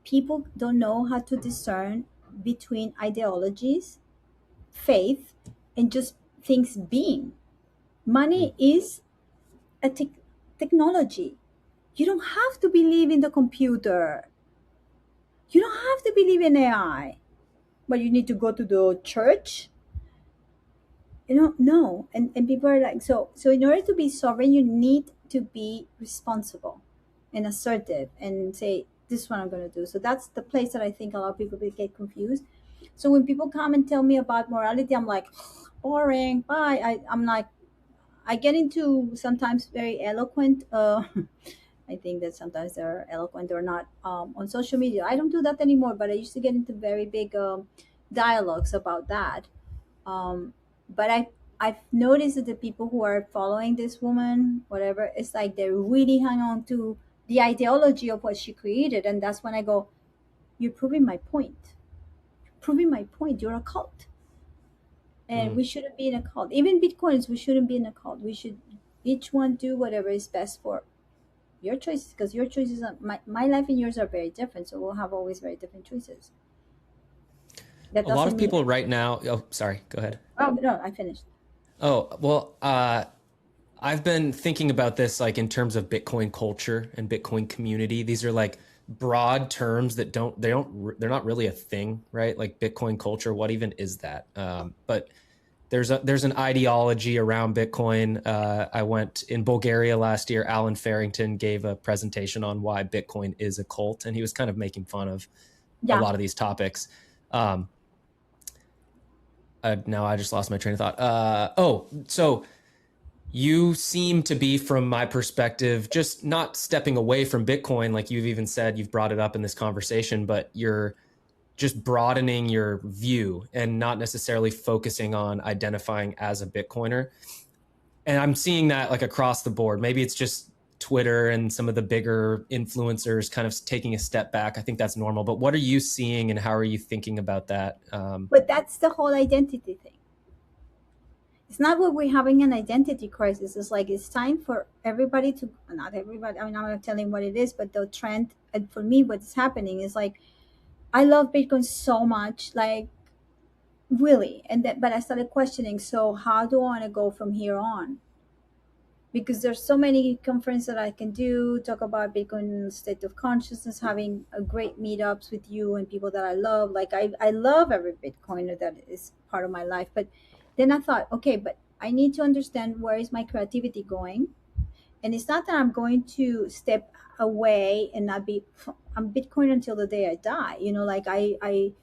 People don't know how to discern between ideologies, faith, and just things being. Money is a technology. You don't have to believe in the computer. You don't have to believe in AI. But you need to go to the church. No. And people are like, so in order to be sovereign, you need to be responsible and assertive and say, this is what I'm going to do. So that's the place that I think a lot of people get confused. So when people come and tell me about morality, I'm like, boring, bye. I'm like, I get into sometimes very eloquent I think that sometimes they're eloquent or not on social media. I don't do that anymore, but I used to get into very big dialogues about that. um, but I've noticed that the people who are following this woman, whatever, it's like they really hang on to the ideology of what she created, and that's when I go, "You're proving my point. Proving my point. You're a cult, and we shouldn't be in a cult. Even Bitcoins, we shouldn't be in a cult. We should each one do whatever is best for your choices, because your choices are my life and yours are very different, so we'll have always very different choices. That A lot of doesn't mean people right now. Oh, sorry. Go ahead. oh no, I finished. Oh, well, I've been thinking about this like in terms of Bitcoin culture and Bitcoin community. These are like broad terms that they're not really a thing, right? Like Bitcoin culture, what even is that? But there's an ideology around Bitcoin. I went in Bulgaria last year. Alan Farrington gave a presentation on why Bitcoin is a cult, and he was kind of making fun of a lot of these topics. Now I just lost my train of thought. So you seem to be, from my perspective, just not stepping away from Bitcoin, like you've even said, you've brought it up in this conversation, but you're just broadening your view and not necessarily focusing on identifying as a Bitcoiner. And I'm seeing that like across the board. Maybe it's just Twitter and some of the bigger influencers kind of taking a step back. I think that's normal. But what are you seeing and how are you thinking about that? But that's the whole identity thing. It's not what we're having an identity crisis. It's like it's time for everybody to, not everybody, I mean, I'm not telling what it is, but the trend, and for me, what's happening is like, I love Bitcoin so much, like really. But I started questioning, so how do I want to go from here on? Because there's so many conferences that I can do, talk about Bitcoin state of consciousness, having a great meetups with you and people that I love. Like I love every Bitcoiner that is part of my life. But then I thought, okay, but I need to understand where is my creativity going. And it's not that I'm going to step away and not be, I'm Bitcoin until the day I die. Like I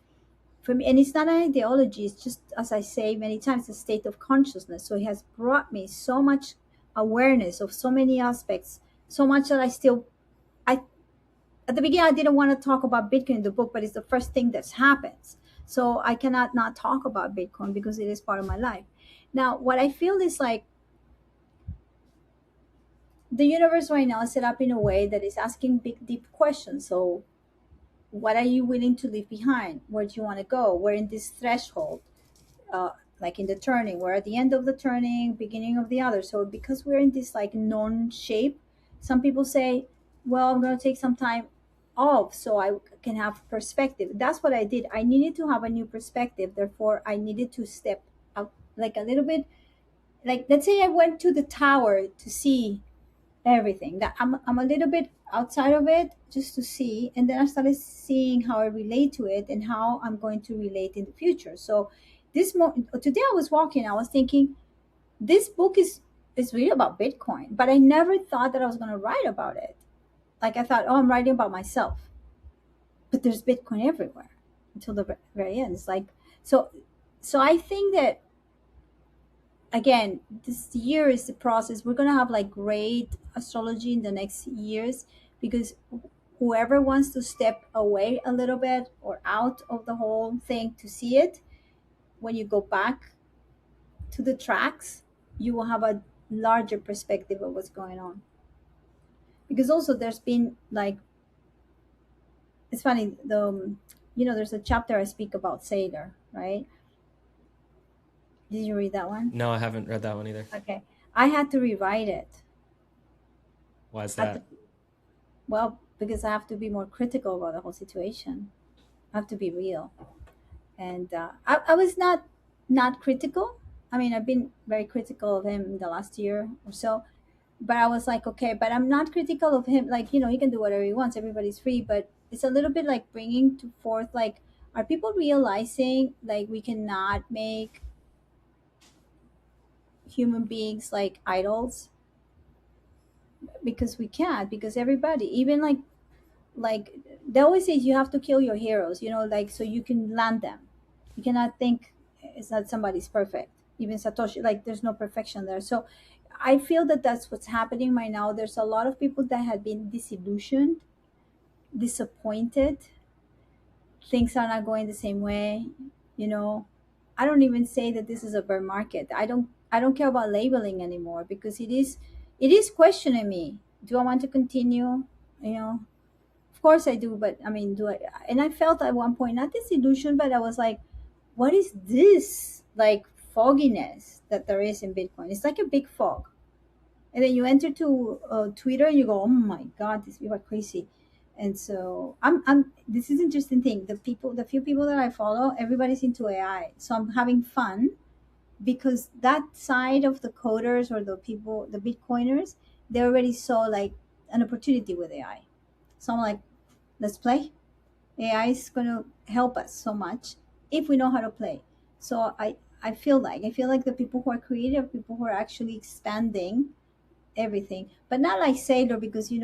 for me, and it's not an ideology, it's just, as I say many times, a state of consciousness. So it has brought me so much awareness of so many aspects, so much that I at the beginning I didn't want to talk about Bitcoin in the book, but it's the first thing that happens. So I cannot not talk about Bitcoin because it is part of my life. Now, what I feel is like the universe right now is set up in a way that is asking big, deep questions. So what are you willing to leave behind? Where do you want to go? We're in this threshold, like in the turning. We're at the end of the turning, beginning of the other. So because we're in this like non-shape, some people say, well, I'm going to take some time off so I can have perspective. That's what I did. I needed to have a new perspective. Therefore, I needed to step out like a little bit, like, let's say I went to the tower to see everything, that I'm a little bit outside of it just to see, and then I started seeing how I relate to it and how I'm going to relate in the future. So today I was walking, I was thinking, this book is really about Bitcoin, but I never thought that I was going to write about it. Like, I thought, oh, I'm writing about myself, but there's Bitcoin everywhere until the very end. It's like, so so I think that, again, this year is the process. We're going to have like great astrology in the next years, because whoever wants to step away a little bit or out of the whole thing to see it, when you go back to the tracks, you will have a larger perspective of what's going on. Because also there's been like, it's funny, there's a chapter I speak about Sailor, right? Did you read that one? No, I haven't read that one either. Okay. I had to rewrite it. Why is Had that? to- well, because I have to be more critical about the whole situation. I have to be real. And I was not critical. I mean, I've been very critical of him in the last year or so, but I was like, okay, but I'm not critical of him. Like, he can do whatever he wants. Everybody's free, but it's a little bit like bringing to forth, like, are people realizing like we cannot make human beings like idols? Because we can't, because everybody, even like they always say, you have to kill your heroes, like, so you can land them. You cannot think it's not somebody's perfect. Even Satoshi, like, there's no perfection there. So I feel that that's what's happening right now. There's a lot of people that have been disillusioned, disappointed. Things are not going the same way. you know I don't even say that this is a bear market. I don't care about labeling anymore, because it is questioning me. Do I want to continue? you know of course I do, but I mean, do I? And I felt at one point, not disillusion, but I was like, what is this, like, fogginess that there is in Bitcoin? It's like a big fog. And then you enter to Twitter and you go, oh my God, these people are crazy. And so I'm this is interesting thing. The few people that I follow, everybody's into AI. So I'm having fun, because that side of the coders, or the people, the Bitcoiners, they already saw like an opportunity with AI. So I'm like, let's play. AI is going to help us so much if we know how to play. So I feel like the people who are creative, people who are actually expanding everything, but not like Sailor, because he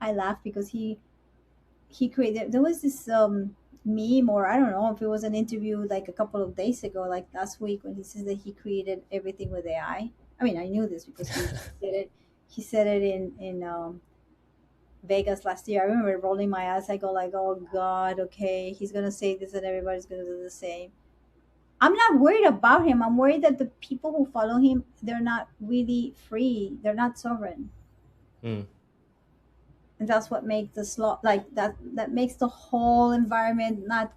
I laugh because he created, there was this meme, or I don't know if it was an interview like a couple of days ago, like last week, when he says that he created everything with AI. I mean, I knew this because he said it in Vegas last year. I remember rolling my eyes. I go like, oh God, okay, he's gonna say this and everybody's gonna do the same. I'm not worried about him. I'm worried that the people who follow him, they're not really free. They're not sovereign. Hmm. And that's what makes the law, like, that makes the whole environment not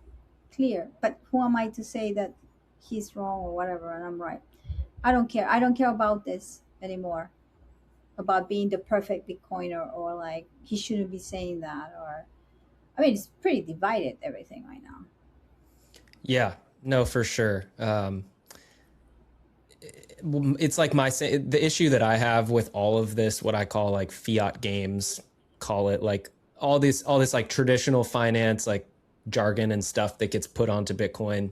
clear. But who am I to say that he's wrong or whatever and I'm right? I don't care about this anymore, about being the perfect Bitcoiner, or like he shouldn't be saying that. Or, I mean, it's pretty divided, everything right now. Yeah, no, for sure. It's like the issue that I have with all of this, what I call like fiat games, call it like all this like traditional finance, like jargon and stuff that gets put onto Bitcoin.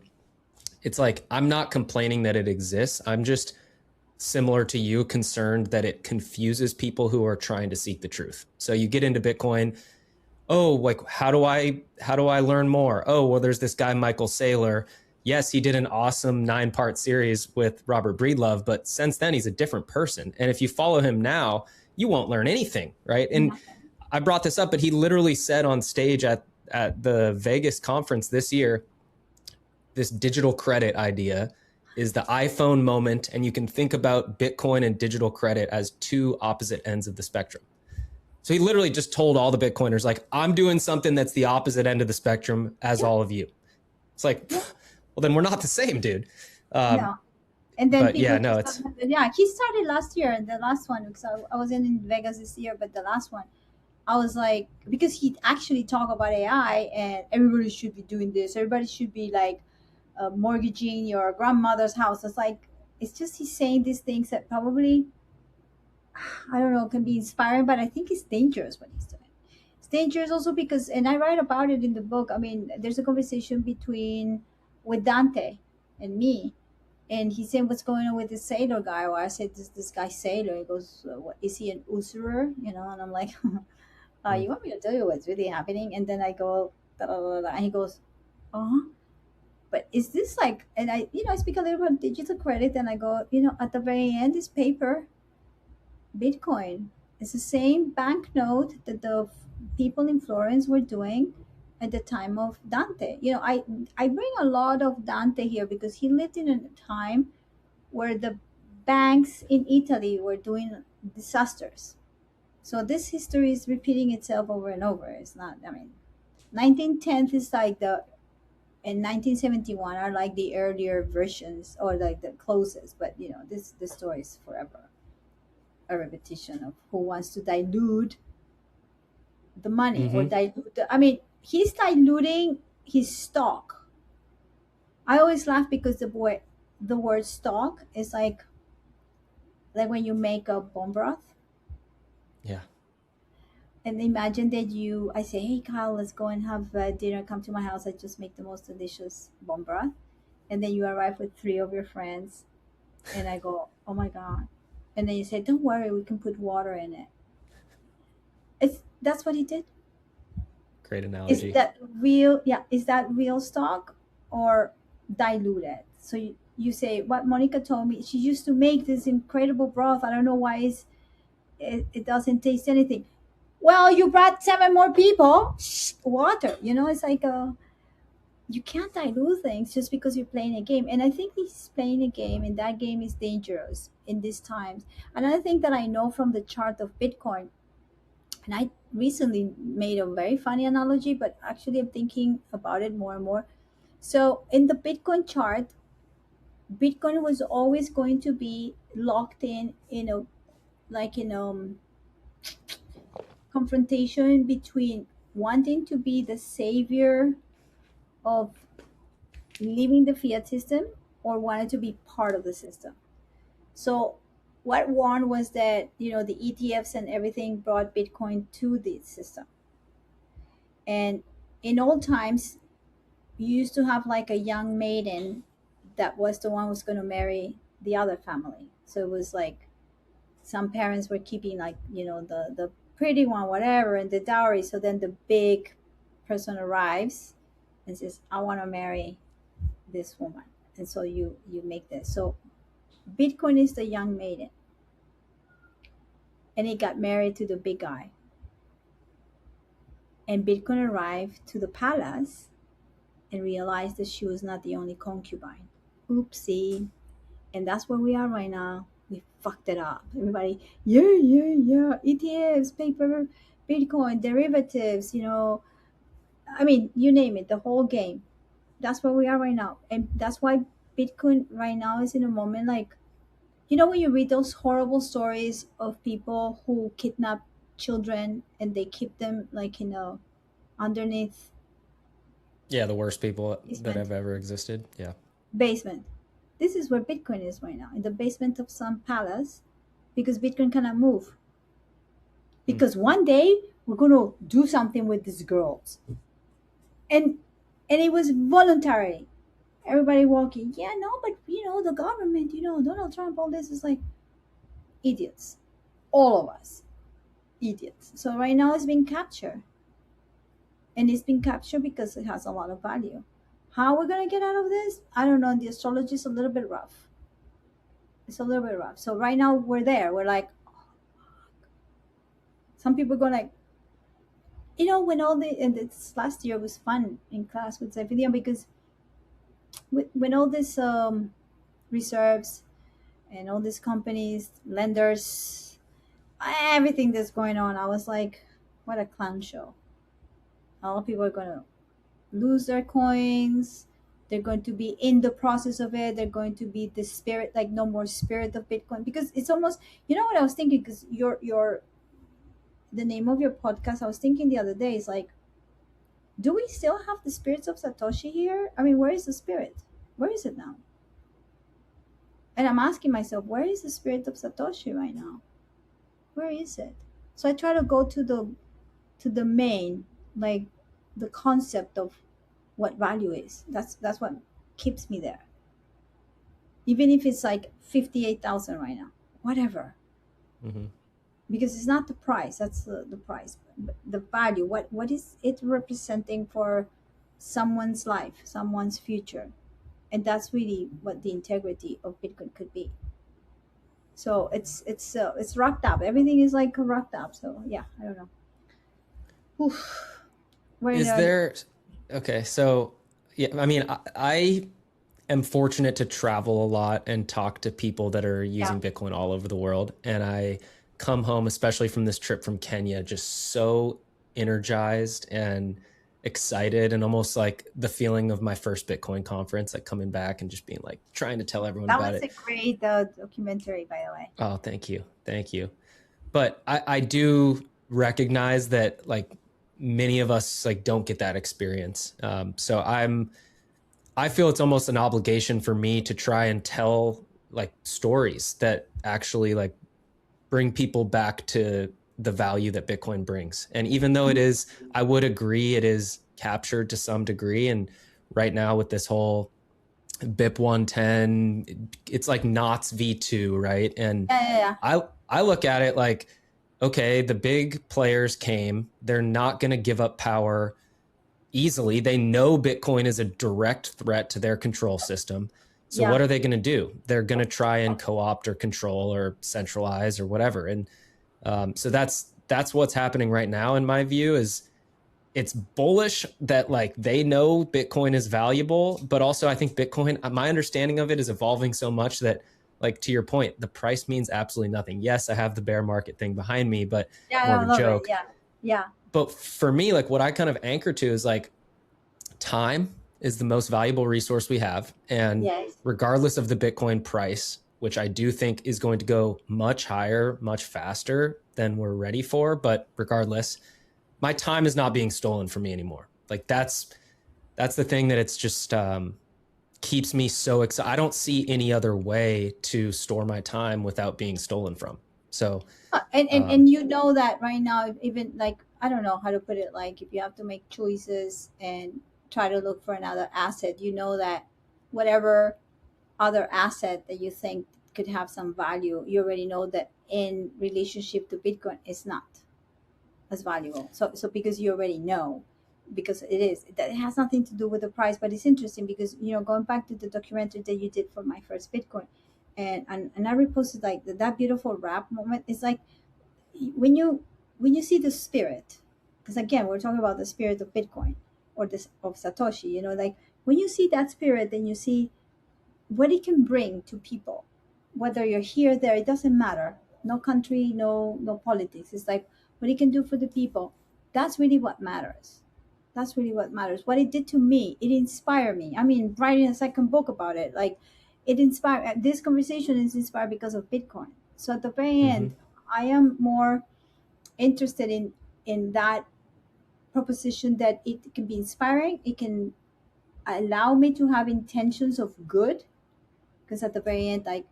It's like, I'm not complaining that it exists. I'm just, similar to you, concerned that it confuses people who are trying to seek the truth. So you get into Bitcoin, oh, like, how do I learn more? Oh, well, there's this guy, Michael Saylor. Yes, he did an awesome 9-part series with Robert Breedlove, but since then he's a different person. And if you follow him now, you won't learn anything, right? And I brought this up, but he literally said on stage at the Vegas conference this year, this digital credit idea is the iPhone moment, and you can think about Bitcoin and digital credit as two opposite ends of the spectrum. So he literally just told all the Bitcoiners, like, I'm doing something that's the opposite end of the spectrum as all of you. It's like, well, then we're not the same, dude. No. And then But people yeah, no, just yeah, he started last year, and the last one, because I was in Vegas this year, but the last one, I was like, because he actually talked about AI, and everybody should be doing this. Everybody should be like mortgaging your grandmother's house. It's like, it's just he's saying these things that probably, I don't know, can be inspiring, but I think it's dangerous what he's doing. It's dangerous also because, and I write about it in the book. I mean, there's a conversation between with Dante and me, and he said, "What's going on with this sailor guy?" Or I said, "This guy sailor." He goes, "What is he, an usurer?" You know, and I'm like, Mm. "You want me to tell you what's really happening?" And then I go, da, da, da, da, and he goes, "Uh huh." But is this like? And I, I speak a little about digital credit, and I go, at the very end, this paper Bitcoin. It's the same banknote that the people in Florence were doing at the time of Dante. I bring a lot of Dante here because he lived in a time where the banks in Italy were doing disasters. So this history is repeating itself over and over. It's not, I mean, 1910 is like the and 1971 are like the earlier versions or like the closest, but this story is forever a repetition of who wants to dilute the money or Hmm. dilute I mean, he's diluting his stock. I always laugh because the word stock is like when you make a bone broth, Yeah. and imagine that I say, "Hey Kyle, let's go and have dinner, come to my house, I just make the most delicious bone broth," and then you arrive with three of your friends, and I go, "Oh my god," and then you say, "Don't worry, we can put water in it." That's what he did. Great Is analogy. that real? Yeah, is that real stock or diluted? So you say what Monica told me. She used to make this incredible broth. I don't know why it doesn't taste anything. Well, you brought seven more people. Shh, water. It's like you can't dilute things just because you're playing a game. And I think he's playing a game, and that game is dangerous in these times. Another thing that I know from the chart of Bitcoin, and I recently made a very funny analogy, but actually I'm thinking about it more and more. So in the Bitcoin chart, Bitcoin was always going to be locked in a like in confrontation between wanting to be the savior of leaving the fiat system or wanted to be part of the system. So what won was that the ETFs and everything brought Bitcoin to the system. And in old times, you used to have like a young maiden that was the one who was going to marry the other family. So it was like some parents were keeping like the pretty one, whatever, and the dowry. So then the big person arrives and says, "I want to marry this woman," and so you make this. So Bitcoin is the young maiden, and he got married to the big guy. And Bitcoin arrived to the palace and realized that she was not the only concubine. Oopsie. And that's where we are right now. We fucked it up. Everybody, yeah, yeah, yeah. ETFs, paper, Bitcoin, derivatives, I mean, you name it, the whole game. That's where we are right now. And that's why Bitcoin right now is in a moment like, when you read those horrible stories of people who kidnap children and they keep them like, underneath Yeah, the worst people that basement. have ever existed. Yeah. Basement. This is where Bitcoin is right now, in the basement of some palace, because Bitcoin cannot move. Mm. Because one day we're going to do something with these girls, and it was voluntary. Everybody walking, yeah, no, but the government, Donald Trump, all this is like idiots, all of us, idiots. So right now it's being captured, and it's been captured because it has a lot of value. How we're gonna get out of this? I don't know. The astrology is a little bit rough. It's a little bit rough. So right now we're there. We're like, some people go like, when all the and this last year was fun in class with Zephaniah because when all this reserves and all these companies, lenders, everything that's going on, I was like, what a clown show. A lot of people are gonna lose their coins. They're going to be in the process of it. They're going to be the spirit, like no more spirit of Bitcoin, because it's almost, what I was thinking, because your the name of your podcast, I was thinking the other day is like, do we still have the spirits of Satoshi here? I mean, where is the spirit? Where is it now? And I'm asking myself, where is the spirit of Satoshi right now? Where is it? So I try to go to the main, like the concept of what value is. That's what keeps me there. Even if it's like 58,000 right now, whatever. Mm-hmm. Because it's not the price, that's the price. But the value, what is it representing for someone's life, someone's future? And that's really what the integrity of Bitcoin could be. So it's rocked up. Everything is like rocked up. So yeah, I don't know. Oof. We're in Is a, there, okay, so yeah, I mean, I am fortunate to travel a lot and talk to people that are yeah, using Bitcoin all over the world. And I come home, especially from this trip from Kenya, just so energized and excited, and almost like the feeling of my first Bitcoin conference, like coming back and just being like trying to tell everyone that about was it. a great documentary, by the way. Oh, thank you. Thank you. But I do recognize that like many of us like don't get that experience. So I feel it's almost an obligation for me to try and tell like stories that actually like bring people back to the value that Bitcoin brings. And even though it is, I would agree it is captured to some degree. And right now with this whole BIP 110, it's like Knott's V2, right? And Yeah, yeah, yeah. I look at it like, okay, the big players came, they're not going to give up power easily. They know Bitcoin is a direct threat to their control system. So Yeah. what are they going to do? They're going to try and co-opt or control or centralize or whatever. And so that's what's happening right now in my view. Is it's bullish that like they know Bitcoin is valuable, but also I think Bitcoin, my understanding of it is evolving so much that, like, to your point, the price means absolutely nothing. Yes, I have the bear market thing behind me, but more Yeah, of I a love it. joke. Yeah. Yeah. But for me, like what I kind of anchor to is like time is the most valuable resource we have. And Yes. regardless of the Bitcoin price, which I do think is going to go much higher, much faster than we're ready for, but regardless, my time is not being stolen from me anymore. Like that's the thing that it's just keeps me so excited. I don't see any other way to store my time without being stolen from. So And you know that right now, even like, I don't know how to put it, like if you have to make choices and try to look for another asset, you know that whatever other asset that you think could have some value, you already know that in relationship to Bitcoin is not as valuable. So because you already know, because it is, that it has nothing to do with the price. But it's interesting because, going back to the documentary that you did for my first Bitcoin, and I reposted like that beautiful rap moment. It's like when you see the spirit, because again we're talking about the spirit of Bitcoin, or this of Satoshi, like when you see that spirit, then you see what it can bring to people, whether you're here, there, it doesn't matter. No country, no politics. It's like what it can do for the people. That's really what matters. That's really what matters. What it did to me, it inspired me. I mean, writing a second book about it, like it inspired. This conversation is inspired because of Bitcoin. So at the very mm-hmm. end, I am more interested in that proposition, that it can be inspiring. It can allow me to have intentions of good, because at the very end, like,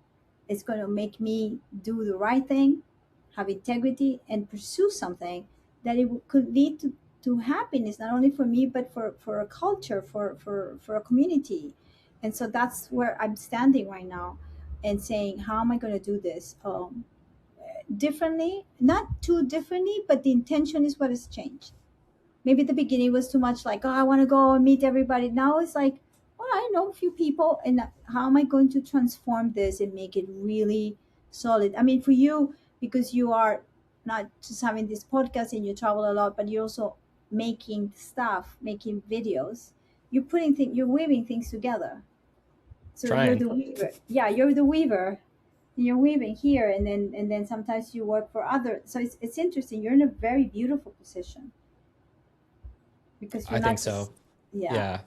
it's going to make me do the right thing, have integrity, and pursue something that could lead to happiness, not only for me but for a culture, for a community. And so that's where I'm standing right now, and saying, how am I going to do this differently, not too differently, but the intention is what has changed. Maybe at the beginning was too much, like, oh, I want to go and meet everybody. Now it's like, well, I know a few people, and how am I going to transform this and make it really solid? I mean, for you, because you are not just having this podcast and you travel a lot, but you're also making stuff, making videos. You're weaving things together. So you're Trying. the weaver. Yeah, you're the weaver. You're weaving here, and then sometimes you work for others. So it's interesting. You're in a very beautiful position, because you're I think not just, so. yeah, Yeah.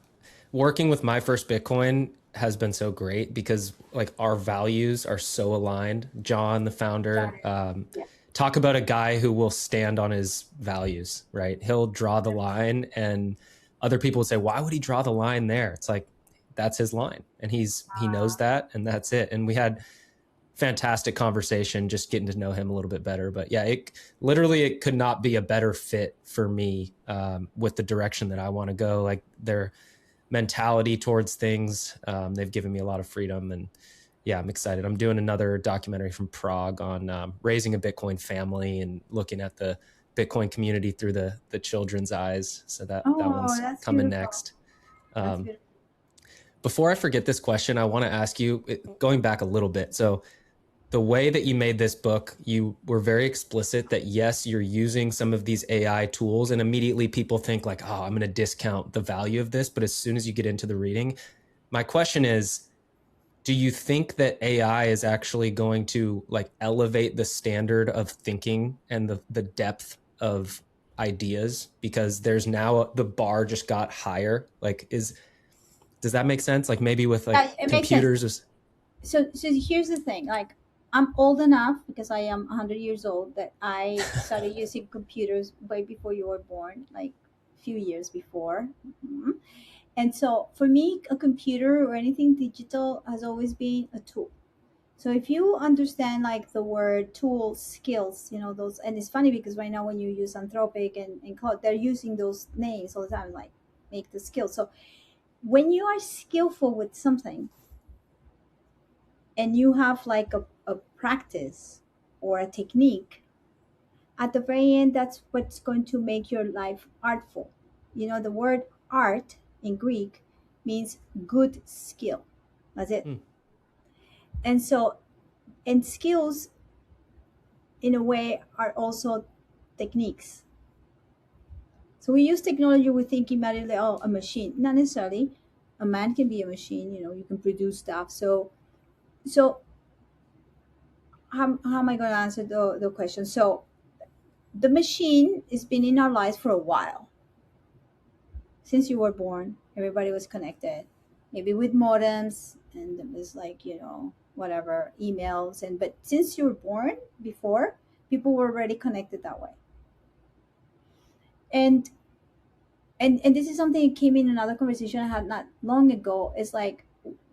Working with my first Bitcoin has been so great because like our values are so aligned. John, the got founder, it. Yeah, talk about a guy who will stand on his values, right? He'll draw the line, and other people would say, why would he draw the line there? It's like, that's his line, and he knows that, and that's it. And we had fantastic conversation, just getting to know him a little bit better. But yeah, it could not be a better fit for me, with the direction that I want to go. Like their mentality towards things, they've given me a lot of freedom, and yeah, I'm excited. I'm doing another documentary from Prague on raising a Bitcoin family and looking at the Bitcoin community through the children's eyes. So that Oh, one's that's coming beautiful. next. That's beautiful. Before I forget this question, I want to ask you, going back a little bit. So the way that you made this book, you were very explicit that yes, you're using some of these AI tools, and immediately people think like, oh, I'm going to discount the value of this. But as soon as you get into the reading, my question is, do you think that AI is actually going to like elevate the standard of thinking and the depth of ideas, because there's now the bar just got higher? Like, does that make sense? Like maybe with like It makes sense. computers. So here's the thing. Like, I'm old enough because I am 100 years old that I started using computers way before you were born, like a few years before. Mhm. And so for me, a computer or anything digital has always been a tool. So if you understand like the word tool, skills, those, and it's funny because right now when you use Anthropic and Cloud, they're using those names all the time, like make the skill. So when you are skillful with something and you have like a practice or a technique, at the very end, that's what's going to make your life artful. The word art in Greek means good skill. That's it. Hmm. And so, and skills in a way are also techniques. So we use technology, we're thinking about it like, oh, a machine. Not necessarily. A man can be a machine, you can produce stuff. So how am I going to answer the question? So the machine has been in our lives for a while. Since you were born, everybody was connected, maybe with modems, and it was like, whatever, emails. But since you were born, before, people were already connected that way. And and this is something that came in another conversation I had not long ago. Is like,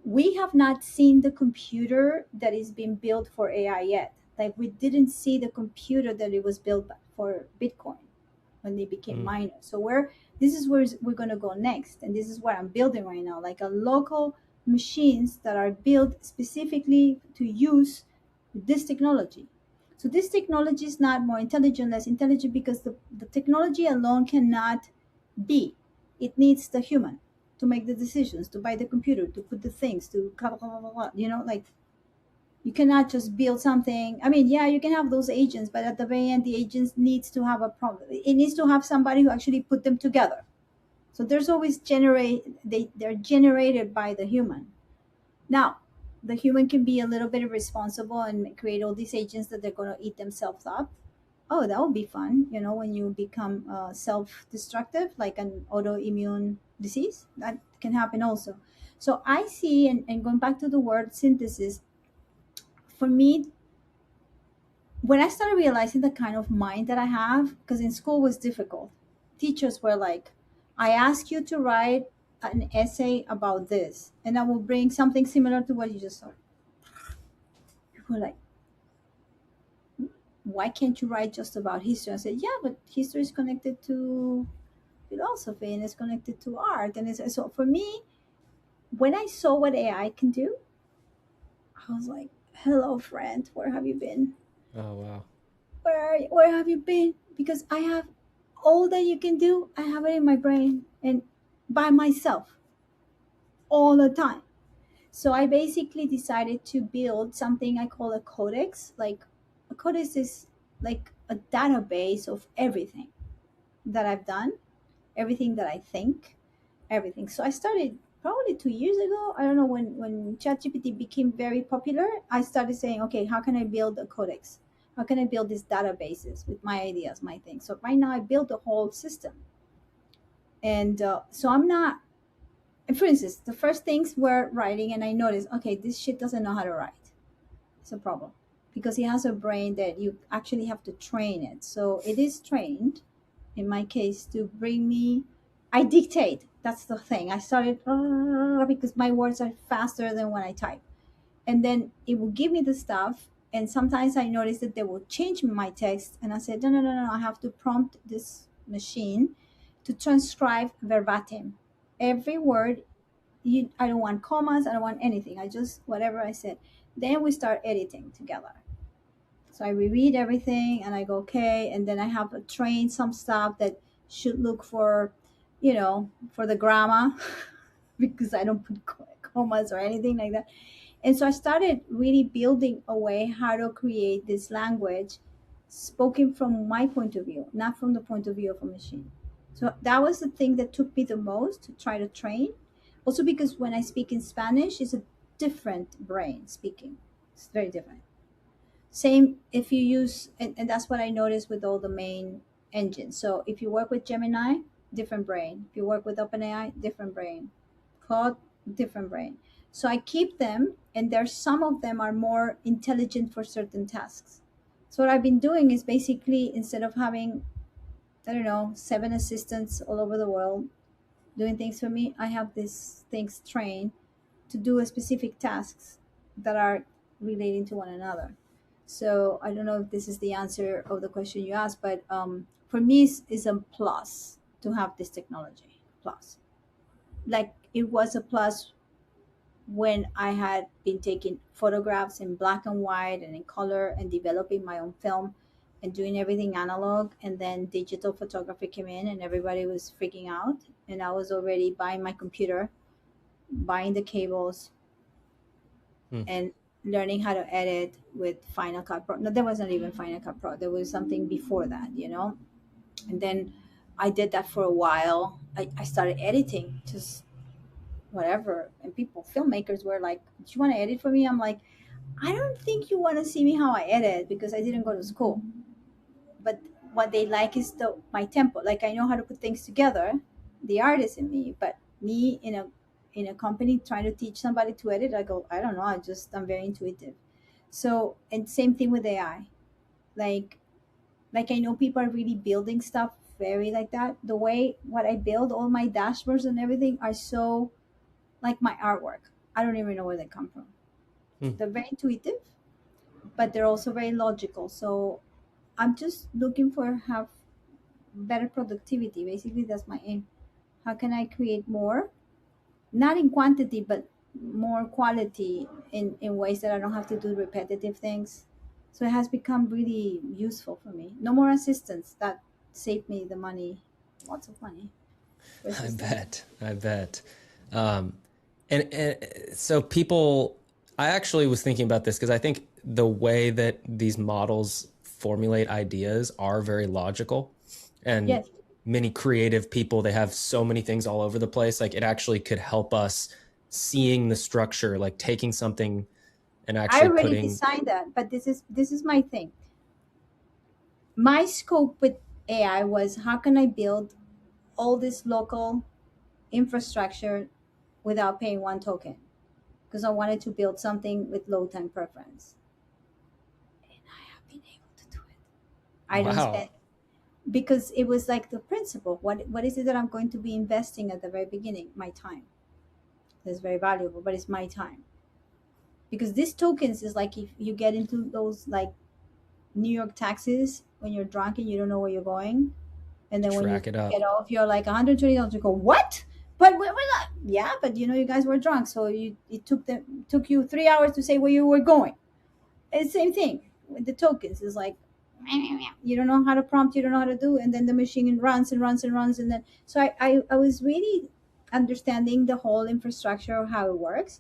we have not seen the computer that is being built for AI yet. Like, we didn't see the computer that it was built for Bitcoin when they became miners. So this is where we're going to go next, and this is what I'm building right now, like a local machines that are built specifically to use this technology. So this technology is not more intelligent, less intelligent, because the technology alone cannot be. It needs the human to make the decisions, to buy the computer, to put the things, to blah, blah, blah, blah, blah. Like, you cannot just build something. I mean, yeah, you can have those agents, but at the very end, the agents needs to have a problem. It needs to have somebody who actually put them together. So there's always they're generated by the human. Now, the human can be a little bit responsible and create all these agents that they're going to eat themselves up. Oh, that would be fun, when you become self-destructive, like an autoimmune disease. That can happen also. So I see, and going back to the word synthesis, for me, when I started realizing the kind of mind that I have, because in school was difficult, teachers were like, I ask you to write an essay about this, and I will bring something similar to what you just saw. People were like, why can't you write just about history? I said, yeah, but history is connected to philosophy and it's connected to art. And so for me, when I saw what AI can do, I was like, hello, friend, where have you been? Oh, wow. Where have you been? Because I have all that you can do. I have it in my brain and by myself all the time. So I basically decided to build something I call a codex. Like, a codex is like a database of everything that I've done, everything that I think, everything. So I started probably 2 years ago. I don't know, when ChatGPT became very popular, I started saying, okay, how can I build a codex? How can I build these databases with my ideas, my things? So right now I built a whole system. And so I'm not, and for instance, the first things were writing, and I noticed, okay, this shit doesn't know how to write. It's a problem because he has a brain that you actually have to train it. So it is trained, in my case, to bring me I dictate. That's the thing. I started because my words are faster than when I type. And then it will give me the stuff. And sometimes I notice that they will change my text. And I said, no, no, no, no. I have to prompt this machine to transcribe verbatim. Every word, I don't want commas. I don't want anything. I just, whatever I said. Then we start editing together. So I reread everything and I go, okay. And then I have to train some stuff that should look for, for the grammar because I don't put commas or anything like that. And so I started really building a way how to create this language spoken from my point of view, not from the point of view of a machine. So that was the thing that took me the most to try to train. Also because when I speak in Spanish, it's a different brain speaking. It's very different. Same if you use, and that's what I noticed with all the main engines. So if you work with Gemini, different brain. If you work with OpenAI, different brain. Claude, different brain. So I keep them, and there's some of them are more intelligent for certain tasks. So what I've been doing is basically instead of having, I don't know, 7 assistants all over the world doing things for me, I have these things trained to do a specific tasks that are relating to one another. So I don't know if this is the answer of the question you asked, but for me, it's a plus to have this technology. Plus, like it was a plus when I had been taking photographs in black and white and in color and developing my own film and doing everything analog, and then digital photography came in and everybody was freaking out, and I was already buying my computer, buying the cables, and learning how to edit with Final Cut Pro. No, there was not even Final Cut Pro. There was something before that. And then I did that for a while. I started editing, just whatever. And people, filmmakers were like, do you want to edit for me? I'm like, I don't think you want to see me how I edit because I didn't go to school. But what they like is my tempo. Like I know how to put things together, the artist in me, but me in a company trying to teach somebody to edit, I go, I don't know, I'm very intuitive. So, and same thing with AI. Like I know people are really building stuff very like that. The way what I build, all my dashboards and everything are so like my artwork. I don't even know where they come from. They're very intuitive, but they're also very logical. So I'm just looking for have better productivity. Basically, that's my aim. How can I create more? Not in quantity, but more quality in ways that I don't have to do repetitive things. So it has become really useful for me. No more assistants. That saved me the money, lots of money. I bet. And so people, I actually was thinking about this because I think the way that these models formulate ideas are very logical, and Yes. many creative people, they have so many things all over the place. Like it actually could help us seeing the structure, like taking something and I actually already putting. designed that, but this is my thing. My scope with AI was how can I build all this local infrastructure without paying one token? Because I wanted to build something with low time preference. And I have been able to do it. I don't Wow. spend because it was like the principle. What is it that I'm going to be investing at the very beginning? My time. That's very valuable, but it's my time. Because these tokens is like if you get into those like New York taxis when you're drunk and you don't know where you're going, and then when you Track it up. get off, you're like $120. You go, what? But we're not. Yeah, but you guys were drunk, so it took you 3 hours to say where you were going. It's the same thing with the tokens. It's like you don't know how to prompt, you don't know how to do, and then the machine runs and runs and runs, and then so I was really understanding the whole infrastructure of how it works,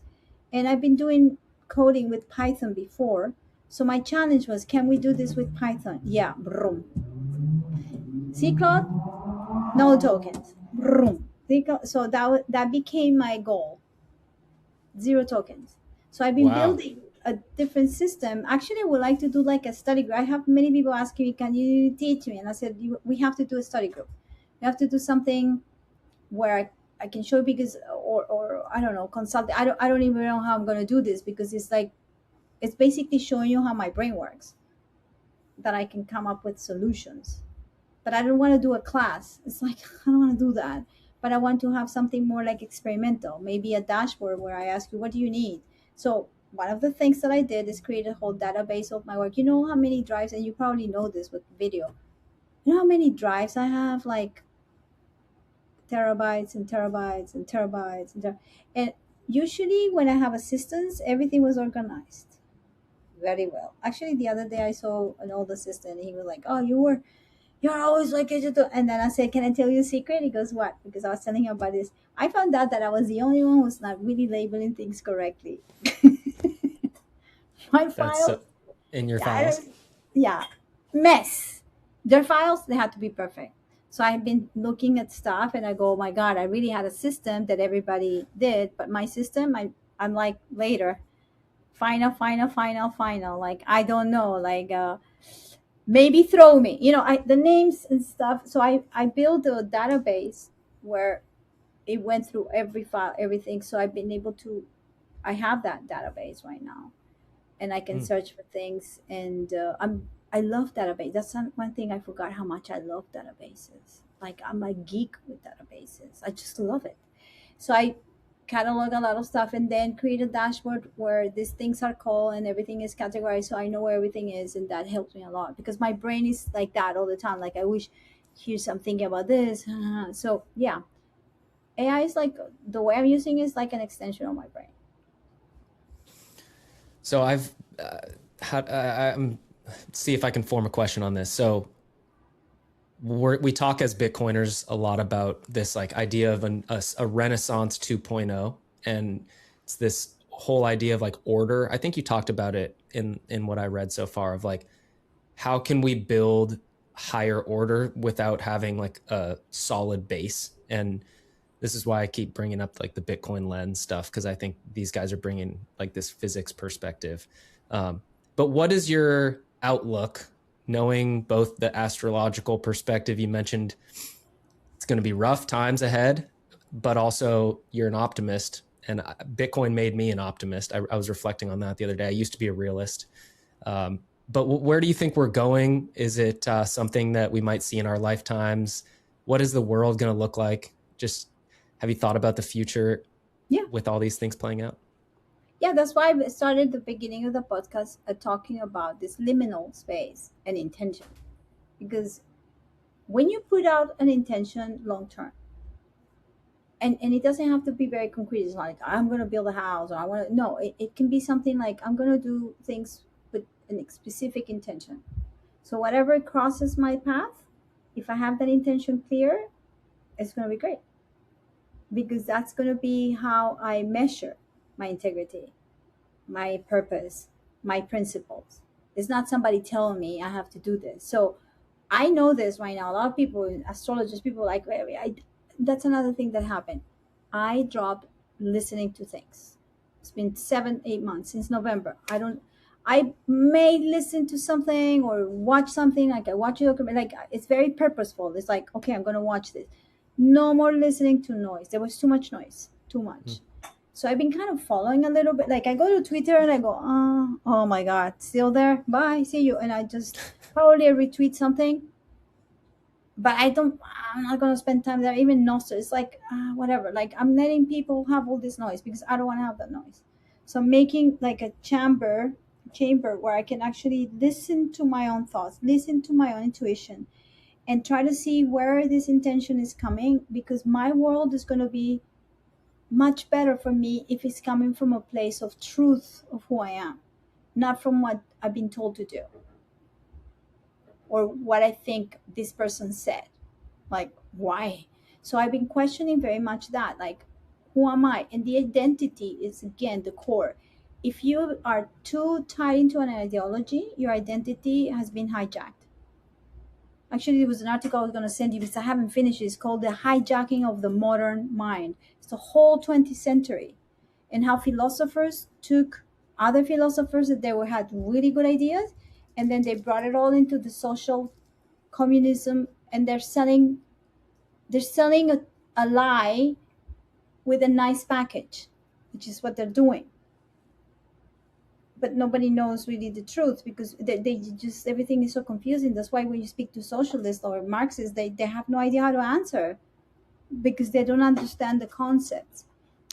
and I've been doing coding with Python before. So my challenge was, can we do this with Python? Yeah, boom. See, Claude, no tokens. Boom. So that became my goal. Zero tokens. So I've been Wow. building a different system. Actually, I would like to do like a study group. I have many people asking me, "Can you teach me?" And I said, "We have to do a study group. We have to do something where I can show because or I don't know, consult. I don't even know how I'm gonna do this because it's basically showing you how my brain works, that I can come up with solutions. But I don't want to do a class. It's like I don't want to do that. but I want to have something more like experimental, maybe a dashboard where I ask you, what do you need? So one of the things that I did is create a whole database of my work. You know how many drives, and you probably know this with video. You know how many drives I have? Like terabytes and terabytes and terabytes and usually when I have assistants, everything was organized very well. Actually, the other day I saw an old assistant, and he was like, "Oh, you're always like it." And then I said, "Can I tell you a secret?" He goes, "What?" Because I was telling him about this. I found out that I was the only one who's not really labeling things correctly. My That's files, in your yeah, files. yeah, mess. Their files, they had to be perfect. So I've been looking at stuff, and I go, "Oh my God, I really had a system that everybody did, but my system, I'm like later, final. Like I don't know, like maybe throw me, the names and stuff." So I built a database where it went through every file, everything. So I've been able to, I have that database right now, and I can Mm. search for things. And I love database. That's one thing I forgot, how much I love databases. Like I'm a geek with databases. I just love it. So I catalog a lot of stuff and then create a dashboard where these things are called and everything is categorized, so I know where everything is, and that helps me a lot because my brain is like that all the time. Like I wish, here's I'm thinking about this. So yeah, AI is like, the way I'm using it is like an extension of my brain. So I've had I'm see if I can form a question on this. So we talk as Bitcoiners a lot about this like idea of a Renaissance 2.0, and it's this whole idea of like order. I think you talked about it in what I read so far of like, how can we build higher order without having like a solid base? And this is why I keep bringing up like the Bitcoin lens stuff, because I think these guys are bringing like this physics perspective. But what is your outlook, knowing both the astrological perspective you mentioned, it's going to be rough times ahead, but also you're an optimist, and Bitcoin made me an optimist. I was reflecting on that the other day. I used to be a realist. But where do you think we're going? Is it something that we might see in our lifetimes? What is the world going to look like? Just have you thought about the future Yeah. with all these things playing out? Yeah, that's why I started the beginning of the podcast talking about this liminal space and intention. Because when you put out an intention long term, and it doesn't have to be very concrete. It's not like I'm going to build a house or I want to, no, it can be something like I'm going to do things with a specific intention. So whatever crosses my path, if I have that intention clear, it's going to be great, because that's going to be how I measure my integrity, my purpose, my principles. It's not somebody telling me I have to do this. So I know this right now. A lot of people, astrologists, people like, that's another thing that happened. I dropped listening to things. It's been 7, 8 months since November. I may listen to something or watch something, like I watch a documentary, like it's very purposeful. It's like, okay, I'm going to watch this. No more listening to noise. There was too much noise, too much. So I've been kind of following a little bit. Like I go to Twitter and I go, oh my God, still there? Bye, see you. And I just probably retweet something. But I'm not going to spend time there. Even Nostr, it's like, whatever. Like I'm letting people have all this noise because I don't want to have that noise. So I'm making like a chamber where I can actually listen to my own thoughts, listen to my own intuition, and try to see where this intention is coming, because my world is going to be much better for me if it's coming from a place of truth of who I am, not from what I've been told to do or what I think this person said. Like, why? So I've been questioning very much that, like, who am I? And the identity is, again, the core. If you are too tied into an ideology, your identity has been hijacked. Actually, there was an article I was going to send you because I haven't finished it. It's called The Hijacking of the Modern Mind. It's the whole 20th century, and how philosophers took other philosophers that had really good ideas, and then they brought it all into the social communism, and they're selling a lie with a nice package, which is what they're doing. But nobody knows really the truth because they just, everything is so confusing. That's why when you speak to socialists or Marxists, they have no idea how to answer. because they don't understand the concepts.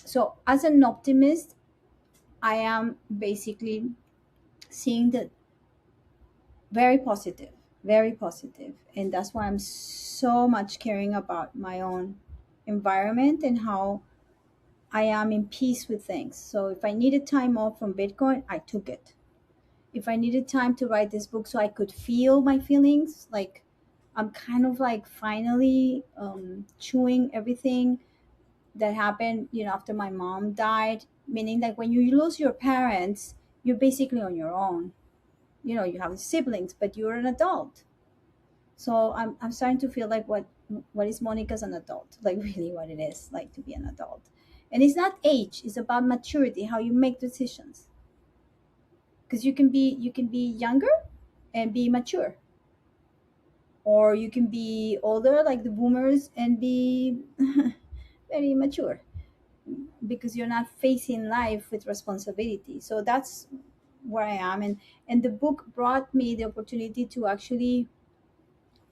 So as an optimist, I am basically seeing the very positive, very positive, and that's why I'm so much caring about my own environment and how I am in peace with things. So if I needed time off from Bitcoin, I took it. If I needed time to write this book so I could feel my feelings, like I'm kind of like finally chewing everything that happened, after my mom died. Meaning, like, when you lose your parents, you're basically on your own. You have siblings, but you're an adult. So I'm starting to feel like what is Monica as an adult, like really what it is like to be an adult. And it's not age; it's about maturity, how you make decisions. Because you can be younger and be mature, or you can be older like the boomers and be very mature because you're not facing life with responsibility. So that's where I am, and the book brought me the opportunity to actually,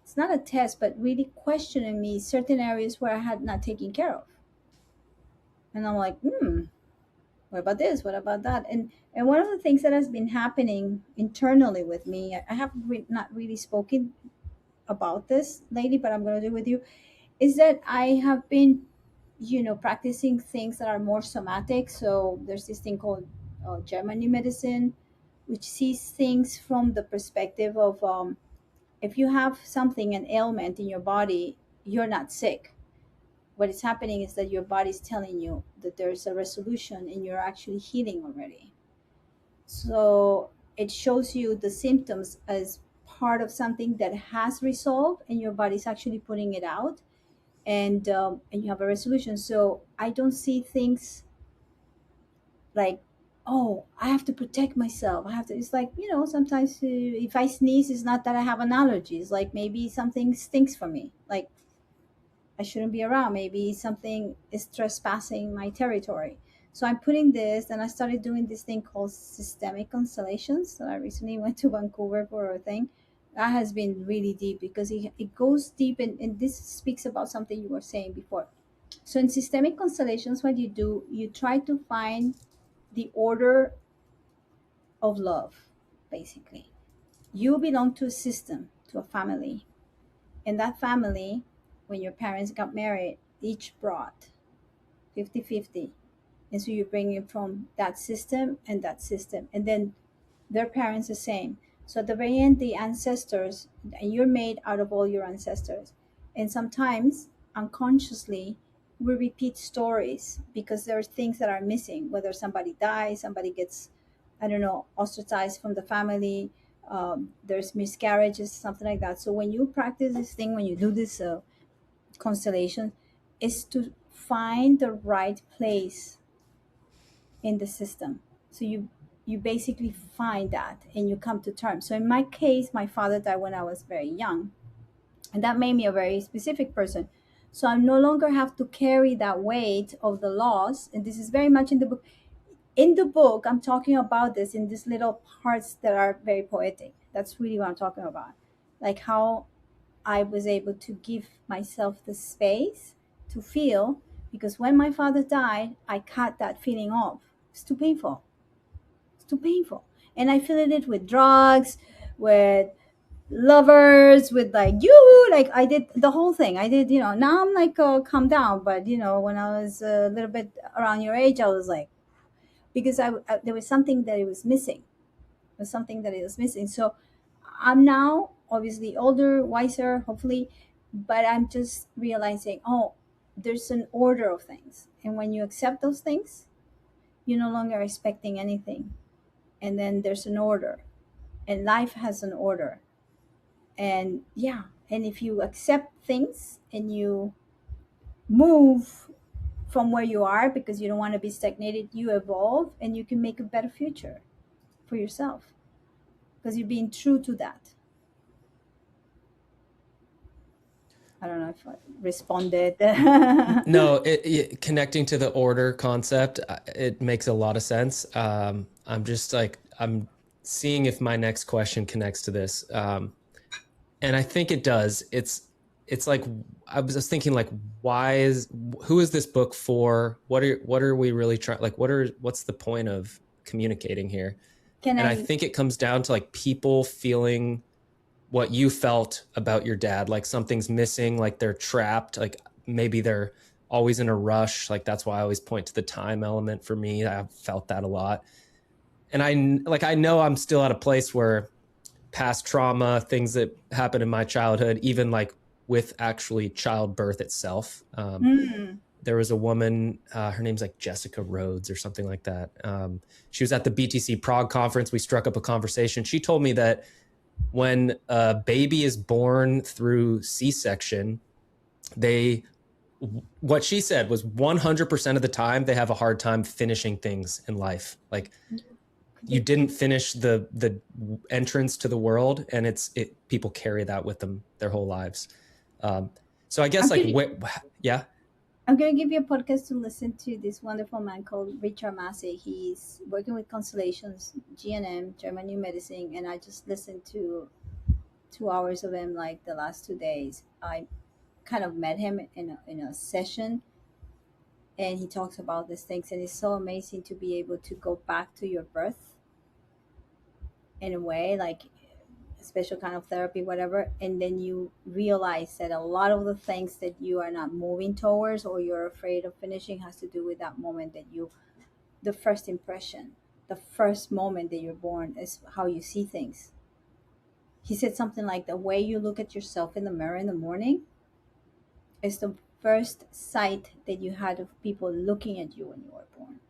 it's not a test, but really questioning me certain areas where I had not taken care of. And I'm like, what about this? What about that? And one of the things that has been happening internally with me, I have not really spoken about this lately, but I'm going to do it with you, is that I have been, practicing things that are more somatic. So there's this thing called Germany medicine, which sees things from the perspective of, if you have something, an ailment in your body, you're not sick. What is happening is that your body's telling you that there's a resolution and you're actually healing already. So it shows you the symptoms as part of something that has resolved and your body's actually putting it out, and you have a resolution. So I don't see things like, oh, I have to protect myself. I have to. It's like, sometimes if I sneeze, it's not that I have an allergy. It's like maybe something stinks for me. Like I shouldn't be around. Maybe something is trespassing my territory. So I'm putting this, and I started doing this thing called systemic constellations. So I recently went to Vancouver for a thing. That has been really deep because it goes deep, and this speaks about something you were saying before. So in systemic constellations, what you do, you try to find the order of love, basically. You belong to a system, to a family. And that family, when your parents got married, each brought 50-50. And so you bring it from that system and that system. And then their parents the same. So at the very end, the ancestors, and you're made out of all your ancestors. And sometimes unconsciously, we repeat stories because there are things that are missing, whether somebody dies, somebody gets, I don't know, ostracized from the family, there's miscarriages, something like that. So when you practice this thing, when you do this constellation, is to find the right place in the system. So you basically find that and you come to terms. So in my case, my father died when I was very young, and that made me a very specific person. So I no longer have to carry that weight of the loss, and this is very much in the book. In the book, I'm talking about this in these little parts that are very poetic. That's really what I'm talking about. Like how I was able to give myself the space to feel, because when my father died, I cut that feeling off. It's too painful. It's too painful. And I feel it with drugs, with lovers, with like you, like I did the whole thing. I did, now I'm like, calm down. But, when I was a little bit around your age, I was like, because there was something that it was missing. There was something that it was missing. So I'm now obviously older, wiser, hopefully, but I'm just realizing, oh, there's an order of things. And when you accept those things, you're no longer expecting anything. And then there's an order, and life has an order. And yeah, and if you accept things and you move from where you are because you don't want to be stagnated, you evolve and you can make a better future for yourself because you're being true to that. I don't know if I responded. No, connecting to the order concept, it makes a lot of sense. I'm just like, I'm seeing if my next question connects to this. And I think it does. it's like, I was just thinking, like, who is this book for? What are we really trying, like, what's the point of communicating here? Can And I I? think it comes down to like people feeling what you felt about your dad, like something's missing, like they're trapped, like maybe they're always in a rush. Like that's why I always point to the time element for me. I felt that a lot. And I know I'm still at a place where past trauma, things that happened in my childhood, even like with actually childbirth itself. There was a woman, her name's like Jessica Rhodes or something like that. She was at the BTC Prague conference. We struck up a conversation. She told me that when a baby is born through C-section, what she said was 100% of the time they have a hard time finishing things in life. Like you didn't finish the entrance to the world, and people carry that with them their whole lives. So I guess yeah. I'm going to give you a podcast to listen to this wonderful man called Richard Massey. He's working with Constellations, GNM, German New Medicine, and I just listened to 2 hours of him like the last 2 days. I kind of met him in a session, and he talks about these things, and it's so amazing to be able to go back to your birth in a way, like a special kind of therapy, whatever, and then you realize that a lot of the things that you are not moving towards or you're afraid of finishing has to do with that moment that the first impression, the first moment that you're born is how you see things. He said something like the way you look at yourself in the mirror in the morning is the first sight that you had of people looking at you when you were born.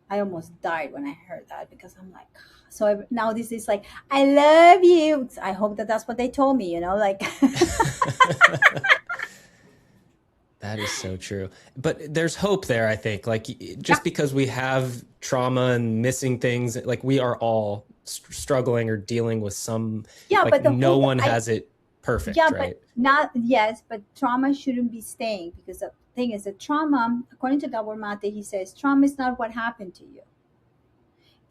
I almost died when I heard that because I'm like, so now this is like, I love you. I hope that that's what they told me, like. That is so true. But there's hope there, I think. Like just because we have trauma and missing things, like we are all struggling or dealing with some, like but no one has it perfect, right? But trauma shouldn't be staying, because the thing is that trauma, according to Gabor Mate, he says trauma is not what happened to you.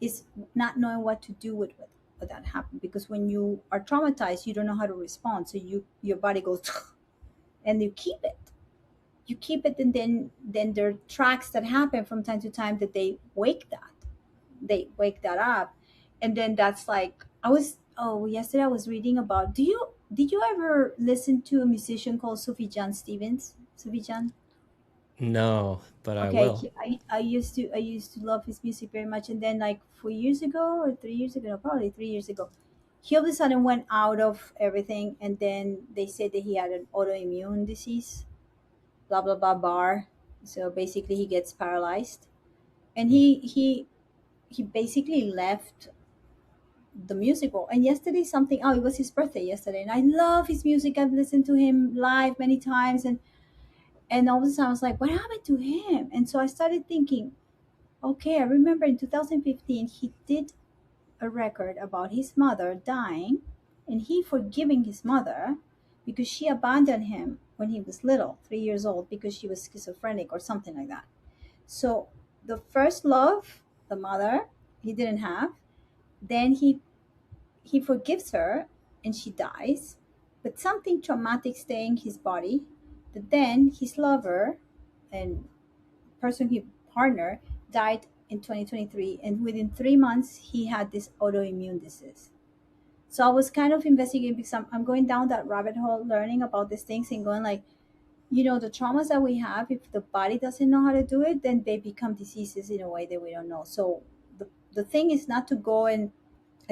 It's not knowing what to do with what that happened, because when you are traumatized, you don't know how to respond. So your body goes and you keep it, and then there are tracks that happen from time to time that they wake that up, and then that's like yesterday I was reading about. Did you ever listen to a musician called Sufjan Stevens? Sufjan? No, but I Okay, will. I used to love his music very much, and then like 4 years ago or 3 years ago, no, probably 3 years ago, he all of a sudden went out of everything, and then they said that he had an autoimmune disease, blah blah blah bar. So basically, he gets paralyzed, and he basically left the music world. And yesterday, it was his birthday yesterday, and I love his music. I've listened to him live many times, and all of a sudden I was like, what happened to him? And so I started thinking, okay, I remember in 2015 he did a record about his mother dying, and he forgiving his mother because she abandoned him when he was little, 3 years old, because she was schizophrenic or something like that. So the first love, the mother, he didn't have. Then he forgives her, and she dies, but something traumatic stay in his body. But then his lover and person he partner died in 2023, and within 3 months he had this autoimmune disease. So I was kind of investigating, because I'm going down that rabbit hole, learning about these things and going like, the traumas that we have, if the body doesn't know how to do it, then they become diseases in a way that we don't know. So the thing is not to go and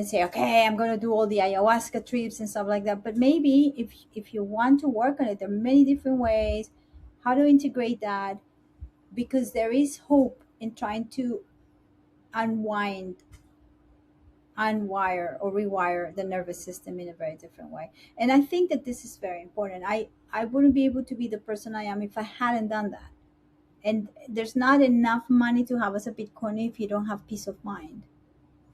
say, okay, I'm going to do all the ayahuasca trips and stuff like that. But maybe if you want to work on it, there are many different ways how to integrate that, because there is hope in trying to unwind, unwire, or rewire the nervous system in a very different way. And I think that this is very important. I wouldn't be able to be the person I am if I hadn't done that. And there's not enough money to have as a Bitcoiner if you don't have peace of mind,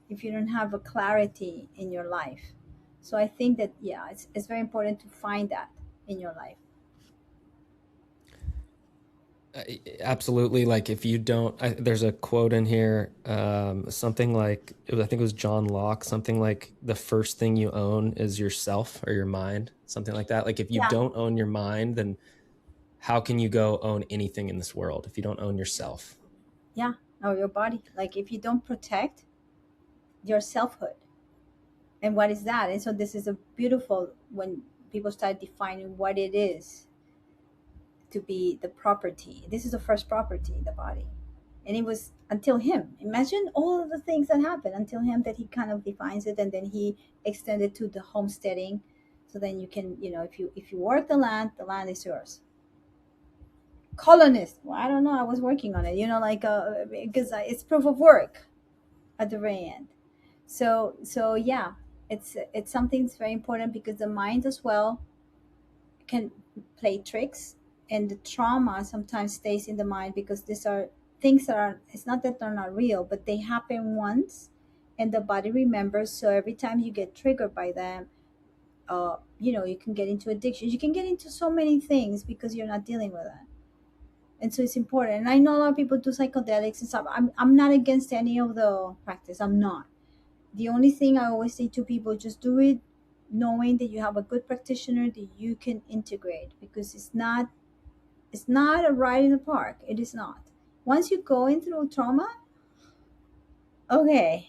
if you don't have a clarity in your life. So I think that, yeah, it's very important to find that in your life. Absolutely. Like if you don't, there's a quote in here, something like, I think it was John Locke, something like the first thing you own is yourself or your mind, something like that. Like if you Yeah, don't own your mind, then how can you go own anything in this world if you don't own yourself? yeah, or your body. Like if you don't protect your selfhood, and what is that? And so this is a beautiful when people start defining what it is to be the property. This is the first property, the body. And it was until him. Imagine all of the things that happened until him that he kind of defines it, and then he extended to the homesteading. So then you can, if you work the land is yours. Colonist. Well, I don't know. I was working on it. Because it's proof of work at the very end. So yeah, it's something that's very important because the mind as well can play tricks, and the trauma sometimes stays in the mind because these are things that are, it's not that they're not real, but they happen once and the body remembers. So every time you get triggered by them, you can get into addiction, you can get into so many things because you're not dealing with it. And so it's important. And I know a lot of people do psychedelics and stuff. I'm not against any of the practice. I'm not. The only thing I always say to people, just do it knowing that you have a good practitioner that you can integrate, because it's not a ride in the park. It is not. Once you go in through trauma, okay,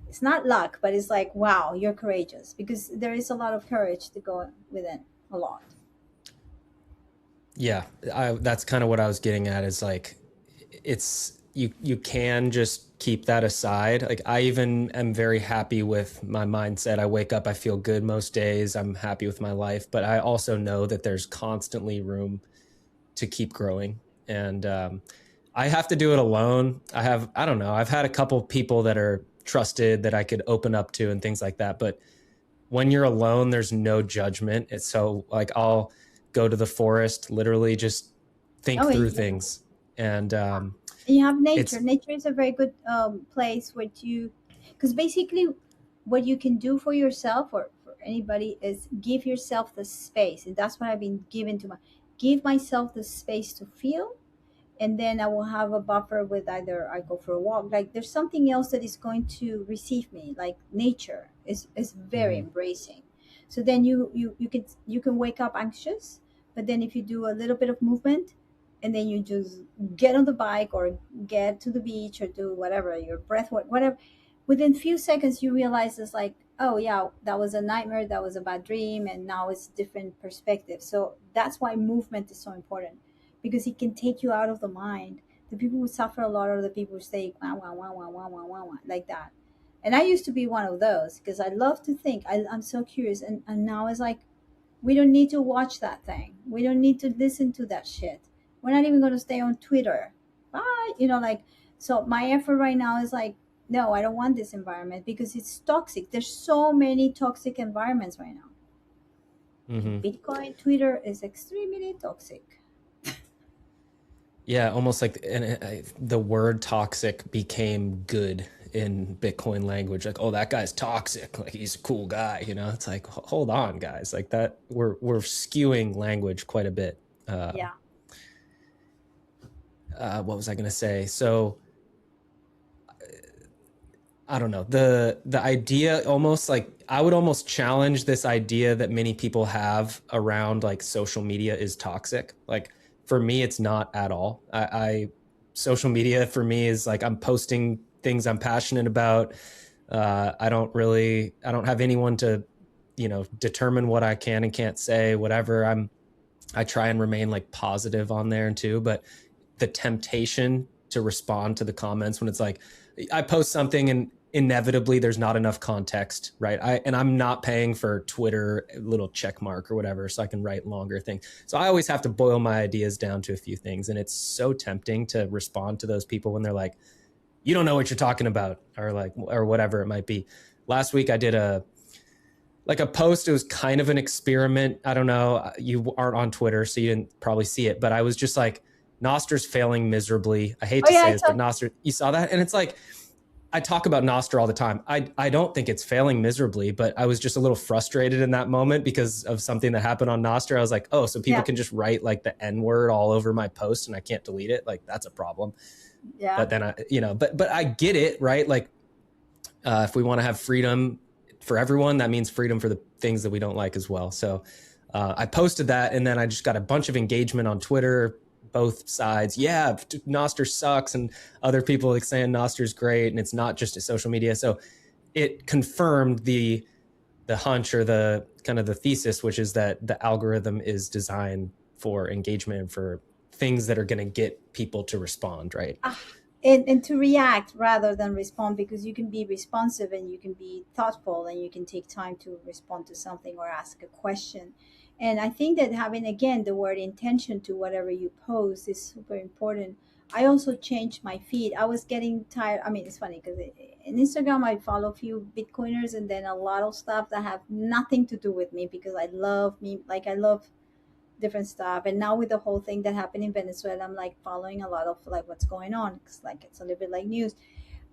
it's not luck, but it's like, wow, you're courageous, because there is a lot of courage to go within, a lot. Yeah, that's kind of what I was getting at is like, you can just keep that aside. Like I even am very happy with my mindset. I wake up, I feel good most days. I'm happy with my life, but I also know that there's constantly room to keep growing. And I have to do it alone. I don't know, I've had a couple people that are trusted that I could open up to and things like that. But when you're alone, there's no judgment. It's so like I'll go to the forest, literally just think Oh through yeah. things. And And you have nature. it's, Nature is a very good place where because basically what you can do for yourself or for anybody is give yourself the space. And that's what I've been given to give myself the space to feel, and then I will have a buffer with either I go for a walk. Like there's something else that is going to receive me. Like nature is very mhm. embracing. So then you can wake up anxious, but then if you do a little bit of movement, and then you just get on the bike or get to the beach or do whatever your breath whatever, within few seconds you realize it's like, oh yeah, that was a nightmare, that was a bad dream, and now it's different perspective. So that's why movement is so important, because it can take you out of the mind. The people who suffer a lot are the people who say wah, wah, wah, wah, wah, wah, wah, wah, like that. And I used to be one of those because I love to think. I'm so curious. And now it's like, we don't need to watch that thing. We don't need to listen to that shit. We're not even going to stay on Twitter. Bye. So my effort right now is like, no, I don't want this environment because it's toxic. There's so many toxic environments right now. And Mhm. Bitcoin, Twitter is extremely toxic. Yeah, almost like, and the word toxic became good in Bitcoin language. Like, oh, that guy's toxic. Like he's a cool guy. It's like, hold on, guys. Like that, we're skewing language quite a bit. Yeah. What was I going to say? So I don't know, the idea, almost like I would almost challenge this idea that many people have around like social media is toxic. Like for me, it's not at all. I social media for me is like I'm posting things I'm passionate about. I don't have anyone to determine what I can and can't say. Whatever, I try and remain like positive on there too. But the temptation to respond to the comments when it's like I post something and inevitably there's not enough context, right? I'm not paying for Twitter little check mark or whatever so I can write longer things. So I always have to boil my ideas down to a few things, and it's so tempting to respond to those people when they're like, you don't know what you're talking about, or like, or whatever it might be. Last week I did a post. It was kind of an experiment. I don't know, you aren't on Twitter so you didn't probably see it, but I was just like, Noster's failing miserably. I hate Oh to yeah, say I this, but saw. Noster, you saw that? And it's like, I talk about Nostr all the time. I don't think it's failing miserably, but I was just a little frustrated in that moment because of something that happened on Nostr. I was like, oh, so people can just write like the N word all over my post and I can't delete it. Like that's a problem. Yeah. But then but I get it, right? Like if we want to have freedom for everyone, that means freedom for the things that we don't like as well. So I posted that, and then I just got a bunch of engagement on Twitter, both sides. Yeah, Nostr sucks, and other people like saying Nostr's great, and it's not just a social media. So it confirmed the hunch or the kind of the thesis, which is that the algorithm is designed for engagement and for things that are going to get people to respond, right? And to react rather than respond, because you can be responsive and you can be thoughtful and you can take time to respond to something or ask a question. And I think that having, again, the word intention to whatever you post is super important. I also changed my feed. I was getting tired. I mean, it's funny because in Instagram I follow a few Bitcoiners and then a lot of stuff that have nothing to do with me, because I love me, like I love different stuff. And now with the whole thing that happened in Venezuela, I'm like following a lot of like what's going on, because like it's a little bit like news.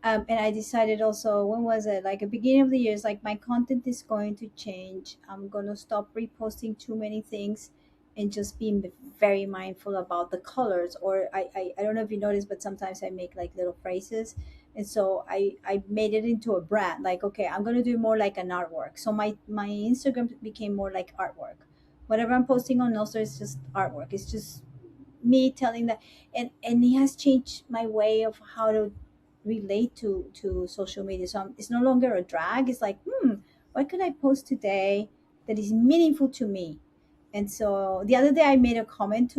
And I decided also, when was it, like the beginning of the year, it's like my content is going to change. I'm going to stop reposting too many things and just being very mindful about the colors. Or I don't know if you noticed, but sometimes I make like little phrases. And so I made it into a brand, like, okay, I'm going to do more like an artwork. So my Instagram became more like artwork. Whatever I'm posting on Nostr is just artwork. It's just me telling that. And it has changed my way of how to relate to social media. So it's no longer a drag. It's like, what could I post today that is meaningful to me? And so the other day I made a comment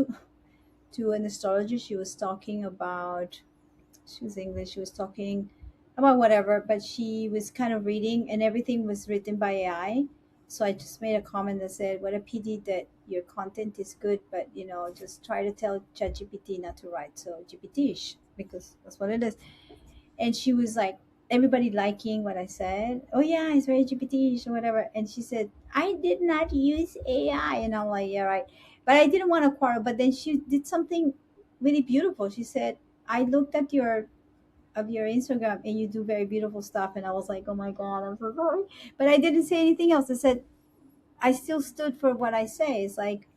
to an astrologer. She was talking about, she was English, she was talking about whatever, but she was kind of reading and everything was written by AI. So I just made a comment that said, what a pity that your content is good, but just try to tell ChatGPT not to write so GPT-ish, because that's what it is. And she was like, everybody liking what I said. Oh yeah, it's very GPT-ish or whatever. And she said, I did not use AI. And I'm like, yeah, right. But I didn't want to quarrel. But then she did something really beautiful. She said, I looked at your Instagram and you do very beautiful stuff. And I was like, oh my God, I'm so sorry. But I didn't say anything else. I said, I still stood for what I say. It's like,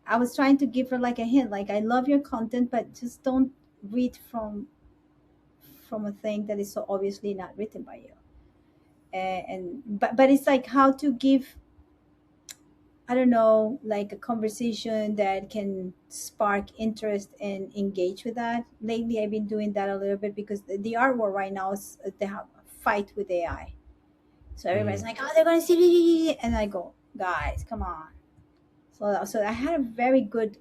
I was trying to give her like a hint, like, I love your content, but just don't read from a thing that is so obviously not written by you. But it's like how to give, I don't know, like a conversation that can spark interest and engage with that. Lately I've been doing that a little bit, because the art world right now is, they have a fight with AI. So everybody's like, oh, they're gonna see, and I go, guys, come on. So I had a very good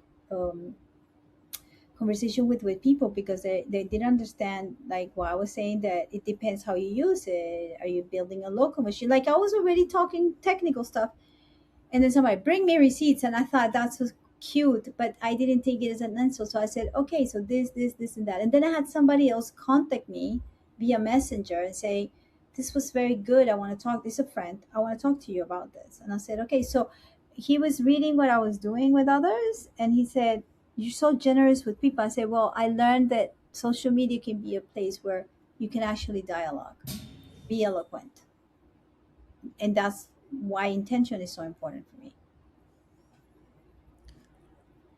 conversation with people, because they didn't understand like what I was saying, that it depends how you use it. Are you building a local machine? Like I was already talking technical stuff, and then somebody bring me receipts, and I thought that's so cute, but I didn't take it as an insult. So I said, okay, so this and that. And then I had somebody else contact me via messenger and say, this was very good, I want to talk, this is a friend, I want to talk to you about this. And I said, okay. So he was reading what I was doing with others, and he said, you're so generous with people. I said, well, I learned that social media can be a place where you can actually dialogue, be eloquent. And that's why intention is so important for me.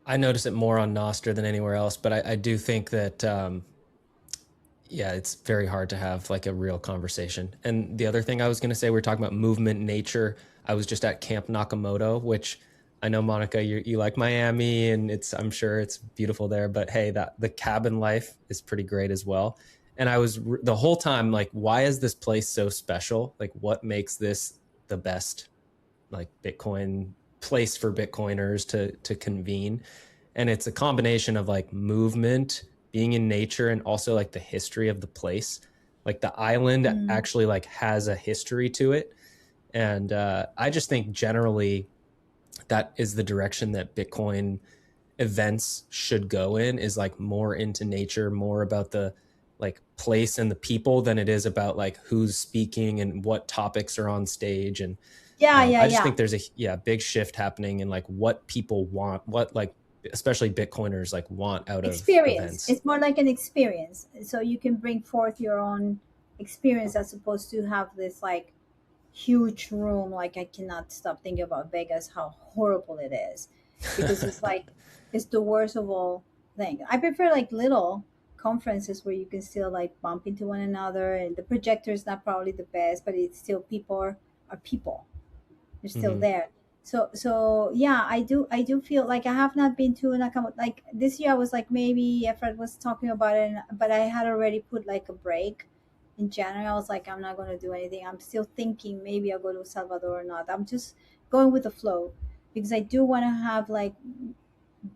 I notice it more on Nostr than anywhere else, but I do think that, yeah, it's very hard to have like a real conversation. And the other thing I was going to say, we're talking about movement, nature. I was just at Camp Nakamoto, which I know, Monica, you like Miami, and I'm sure it's beautiful there, but hey, the cabin life is pretty great as well. And I was the whole time like, why is this place so special? Like what makes this the best like Bitcoin place for Bitcoiners to convene? And it's a combination of like movement, being in nature, and also like the history of the place. Like the island actually like has a history to it. And I just think generally that is the direction that Bitcoin events should go in, is like more into nature, more about the like place and the people than it is about like who's speaking and what topics are on stage. And I just think there's a big shift happening in like what people want, what like especially Bitcoiners like want out experience. of events. It's more like an experience. So you can bring forth your own experience as opposed to have this like huge room. Like I cannot stop thinking about Vegas, how horrible it is, because it's like it's the worst of all things. I prefer like little conferences where you can still like bump into one another, and the projector is not probably the best, but it's still are people. They're still Hmm. there. So yeah, I do feel like I have not been to Nakamoto. Like this year, I was like maybe Efrat was talking about it, but I had already put like a break. In January, I was like, I'm not going to do anything. I'm still thinking maybe I'll go to Salvador or not. I'm just going with the flow because I do want to have like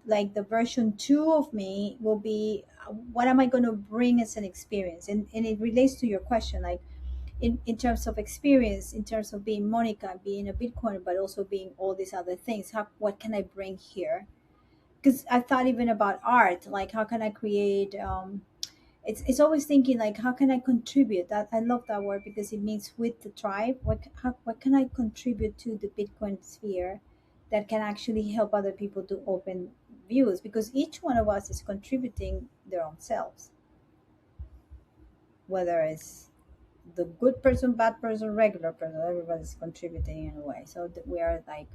the version 2 of me will be what am I going to bring as an experience, and it relates to your question, like in terms of experience, in terms of being Monica, being a Bitcoiner, but also being all these other things. What can I bring here? Because I thought even about art, like how can I create? It's always thinking like how can I contribute? That I love that word because it means with the tribe. What can I contribute to the Bitcoin sphere that can actually help other people to open views? Because each one of us is contributing their own selves, whether it's the good person, bad person, regular person, everybody's contributing in a way. So that we are like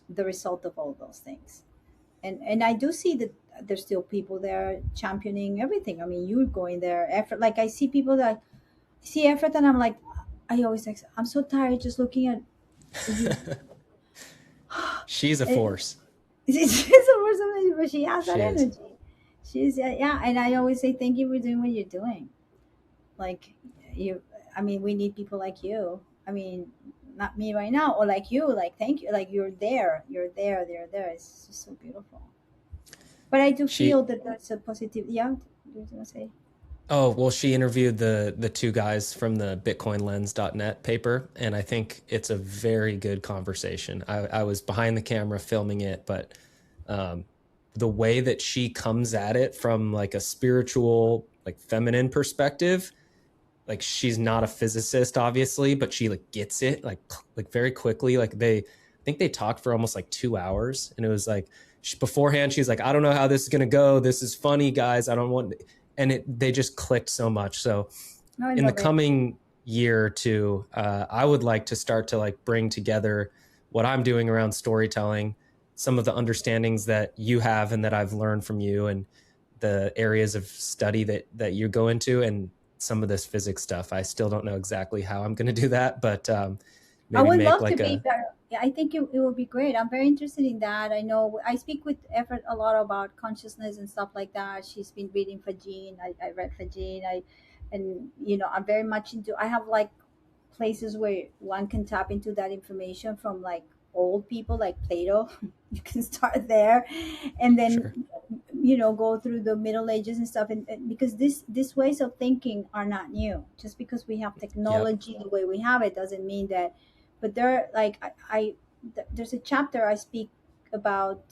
the result of all those things. And I do see that there's still people there championing everything. I mean, you're going there, effort. Like I see people that see effort, and I'm like, I always like, I'm so tired just looking at you. She's a It, force. she's the person, but she has that She is. energy. She's yeah, and I always say thank you for doing what you're doing. Like you, I mean, we need people like you. I mean, not me right now, or like you. Like thank you. Like you're there, they're there. It's just so beautiful. But I do She feel that that's a positive. Yeah, you was gonna say. Oh, well, she interviewed the two guys from the bitcoinlens.net paper, and I think it's a very good conversation. I was behind the camera filming it, but um, the way that she comes at it from like a spiritual, like feminine perspective, like she's not a physicist, obviously, but she like gets it like very quickly. Like I think they talked for almost like 2 hours, and it was like beforehand she's like, I don't know how this is gonna go. This is funny, guys. I don't want, and they just clicked so much. So No, I in the love it. coming year or two, I would like to start to like bring together what I'm doing around storytelling, some of the understandings that you have and that I've learned from you, and the areas of study that you go into, and some of this physics stuff. I still don't know exactly how I'm going to do that, but I maybe would make love to like be a there. Yeah, I think it would be great. I'm very interested in that. I know I speak with Everett a lot about consciousness and stuff like that. She's been reading Fajin. I read Fajin. And I'm very much into. I have like places where one can tap into that information from like old people like Plato. You can start there, and then sure. go through the Middle Ages and stuff. And because these ways of thinking are not new. Just because we have Yep. technology the way we have it doesn't mean that. But there, like there's a chapter I speak about,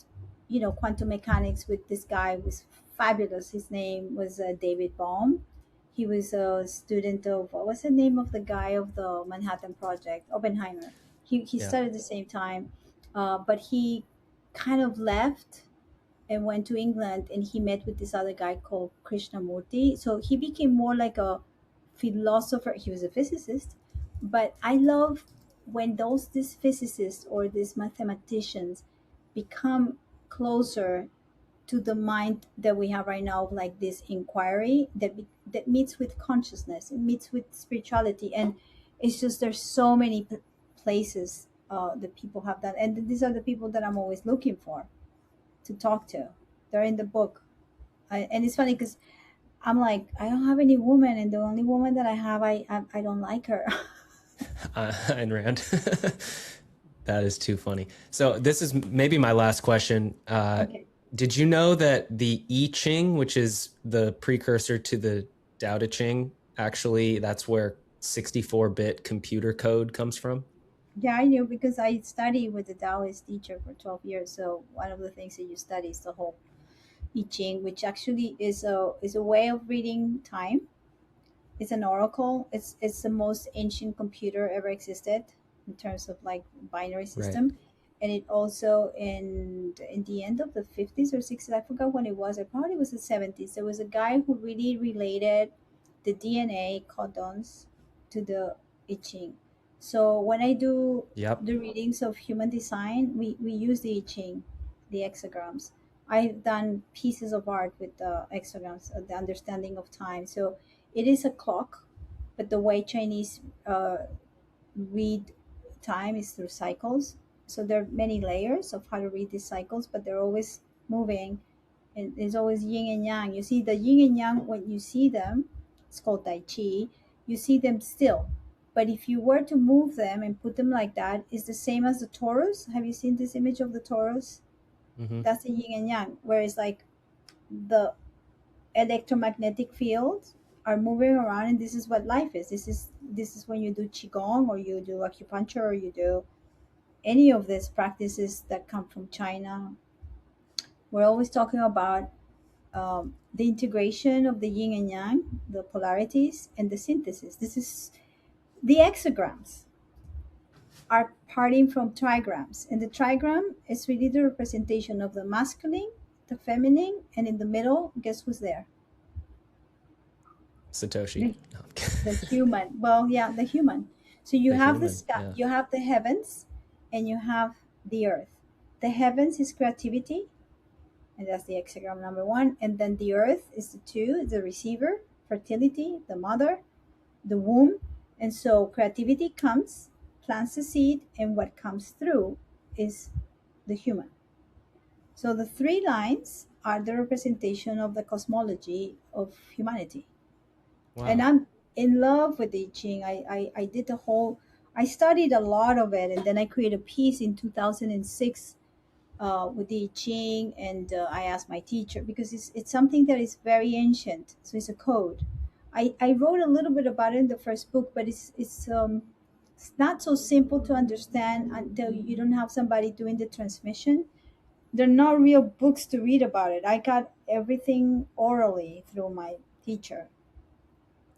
quantum mechanics with this guy who was fabulous. His name was David Bohm. He was a student of what was the name of the guy of the Manhattan Project, Oppenheimer. He Yeah. started at the same time, but he kind of left and went to England, and he met with this other guy called Krishnamurti. So he became more like a philosopher. He was a physicist, but I love when these physicists or these mathematicians become closer to the mind that we have right now, of like this inquiry that meets with consciousness, it meets with spirituality, and it's just there's so many places that people have that, and these are the people that I'm always looking for to talk to. They're in the book. And it's funny because I'm like, I don't have any woman, and the only woman that I have, I don't like her. Ayn Rand. That is too funny. So this is maybe my last question. Okay. Did you know that the I Ching, which is the precursor to the Tao Te Ching, actually that's where 64-bit computer code comes from? Yeah, I knew because I studied with the Taoist teacher for 12 years. So one of the things that you study is the whole I Ching, which actually is a way of reading time. It's an oracle. It's the most ancient computer ever existed in terms of like binary Right. system. And it also in the end of the 50s or 60s, I forgot when it was. It probably was the 70s. There was a guy who really related the DNA codons to the I Ching. So when I do Yep. the readings of human design, we use the I Ching, the hexagrams. I've done pieces of art with the hexagrams, the understanding of time. So it is a clock, but the way Chinese read time is through cycles. So there are many layers of how to read these cycles, but they're always moving, and there's always yin and yang. You see the yin and yang when you see them, it's called Tai Chi. You see them still. But if you were to move them and put them like that, it's the same as the torus. Have you seen this image of the torus? Hmm. That's the yin and yang, whereas like the electromagnetic fields are moving around, and this is what life is. This is when you do qigong, or you do acupuncture, or you do any of these practices that come from China. We're always talking about the integration of the yin and yang, the polarities, and the synthesis. This is the hexagrams are parting from trigrams, and the trigram is really the representation of the masculine, the feminine, and in the middle, guess who's there? Satoshi. The, No. the human. Well, yeah, the human. So you The have the human. sky, Yeah. you have the heavens, and you have the earth. The heavens is creativity, and that's the hexagram number one. And then the earth is the two, the receiver, fertility, the mother, the womb. And so creativity comes, plants the seed, and what comes through is the human. So the three lines are the representation of the cosmology of humanity. And Wow. I'm in love with the I Ching. I did the whole, I studied a lot of it, and then I created a piece in 2006 with the I Ching, and I asked my teacher because it's something that is very ancient. So it's a code. I wrote a little bit about it in the first book, but it's not so simple to understand until you don't have somebody doing the transmission. They're not real books to read about it. I got everything orally through my teacher.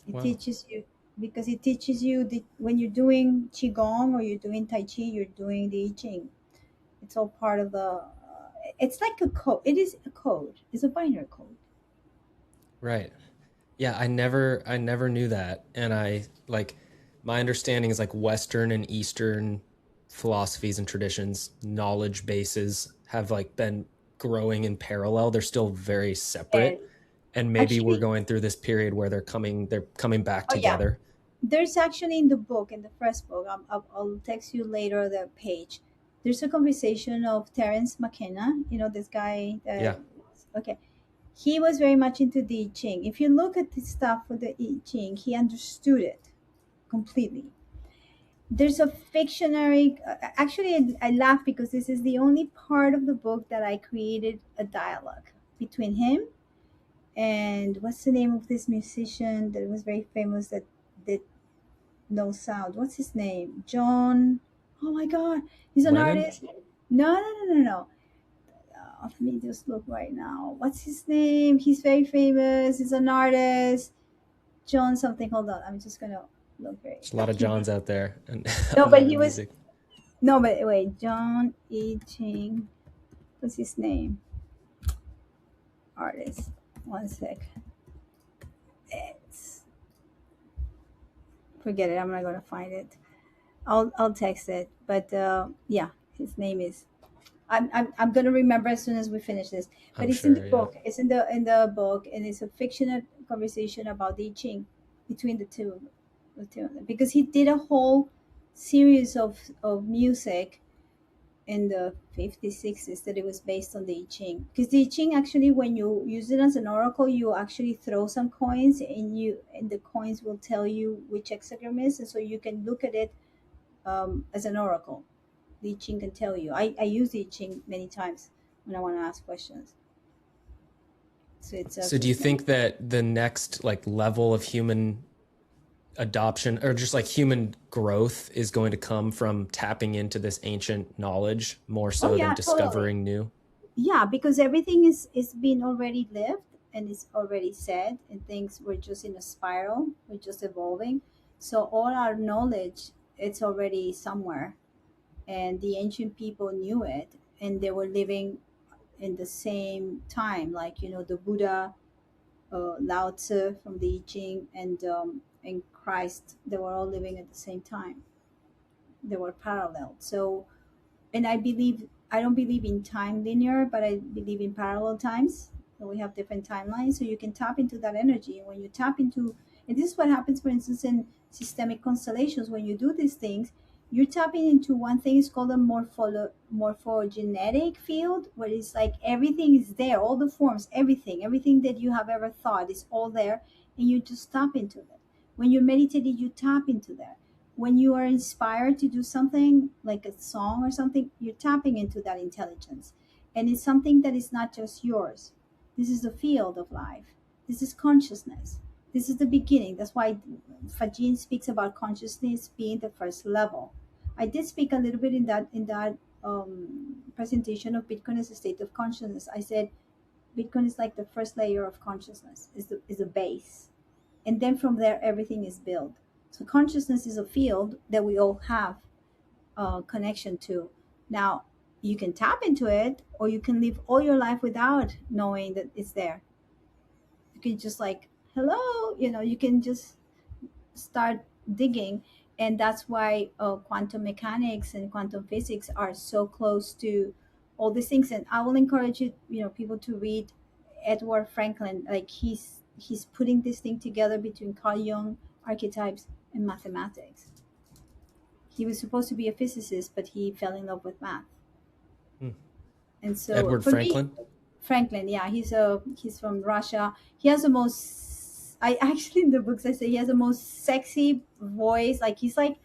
It Wow. teaches you because it teaches you when you're doing qigong or you're doing tai chi, you're doing the I Ching. It's all part of the. It's like a code. It is a code. It's a binary code. Right. Yeah, I never knew that. And I like my understanding is like Western and Eastern philosophies and traditions, knowledge bases have like been growing in parallel. They're still very And separate. And maybe we're actually, going through this period where they're coming back oh yeah, together. there's actually in the book, in the first book, I'll text you later the page. There's a conversation of Terence McKenna. You know this guy. Yeah. Okay, he was very much into the I Ching. If you look at the stuff with the I Ching, he understood it completely. There's a fictionary, actually I laugh because this is the only part of the book that I created a dialogue between him and what's the name of this musician that was very famous that did no sound, what's his name, John, oh my god, he's an Lennon? artist. No, no, no, no, no. Let me just look right now, what's his name, he's very famous, he's an artist, John something, hold on, I'm just gonna look very. There's a lot of Johns out there and No, but among the he was, music. no, but wait, John E. Ching. What's his name? Artist. One sec. It's, forget it. I'm not gonna find it. I'll text it. But yeah, his name is. I'm gonna remember as soon as we finish this. But I'm it's in the sure, yeah. book. It's in the book, and it's a fictional conversation about the I Ching between the two of them, because he did a whole series of music in the 50s, 60s that it was based on the I Ching. Because the I Ching actually, when you use it as an oracle, you actually throw some coins, and the coins will tell you which hexagram is, and so you can look at it as an oracle. The I Ching can tell you. I use the I Ching many times when I want to ask questions. So it's a So do you think that the next like level of human adoption or just like human growth is going to come from tapping into this ancient knowledge more oh so than yeah, totally. discovering new? Yeah, because everything is being already lived and is already said, and things we're just in a spiral, we're just evolving. So all our knowledge, it's already somewhere, and the ancient people knew it, and they were living in the same time, like the Buddha Lao Tzu from the I Ching, and Christ. They were all living at the same time. They were parallel. So, and I don't believe in time linear, but I believe in parallel times. So we have different timelines, so you can tap into that energy. And when you tap into, and this is what happens, for instance, in systemic constellations. When you do these things, you're tapping into one thing is called a morphogenetic field, where it's like everything is there, all the forms, everything that you have ever thought is all there, and you just tap into it. When you're meditating, you tap into that. When you are inspired to do something like a song or something, you're tapping into that intelligence. And it's something that is not just yours. This is the field of life. This is consciousness. This is the beginning. That's why Fajin speaks about consciousness being the first level. I did speak a little bit in that presentation of Bitcoin as a state of consciousness. I said Bitcoin is like the first layer of consciousness, is the base, and then from there everything is built. So consciousness is a field that we all have a connection to. Now you can tap into it, or you can live all your life without knowing that it's there. You can just like, hello, you can just start digging. And that's why quantum mechanics and quantum physics are so close to all these things. And I will encourage people to read Edward Franklin. Like he's putting this thing together between Carl Jung, archetypes, and mathematics. He was supposed to be a physicist, but he fell in love with math. Hmm. And so Edward for Franklin? me, Franklin, yeah, he's from Russia. He has the most, I actually, in the books I say he has the most sexy voice. Like he's like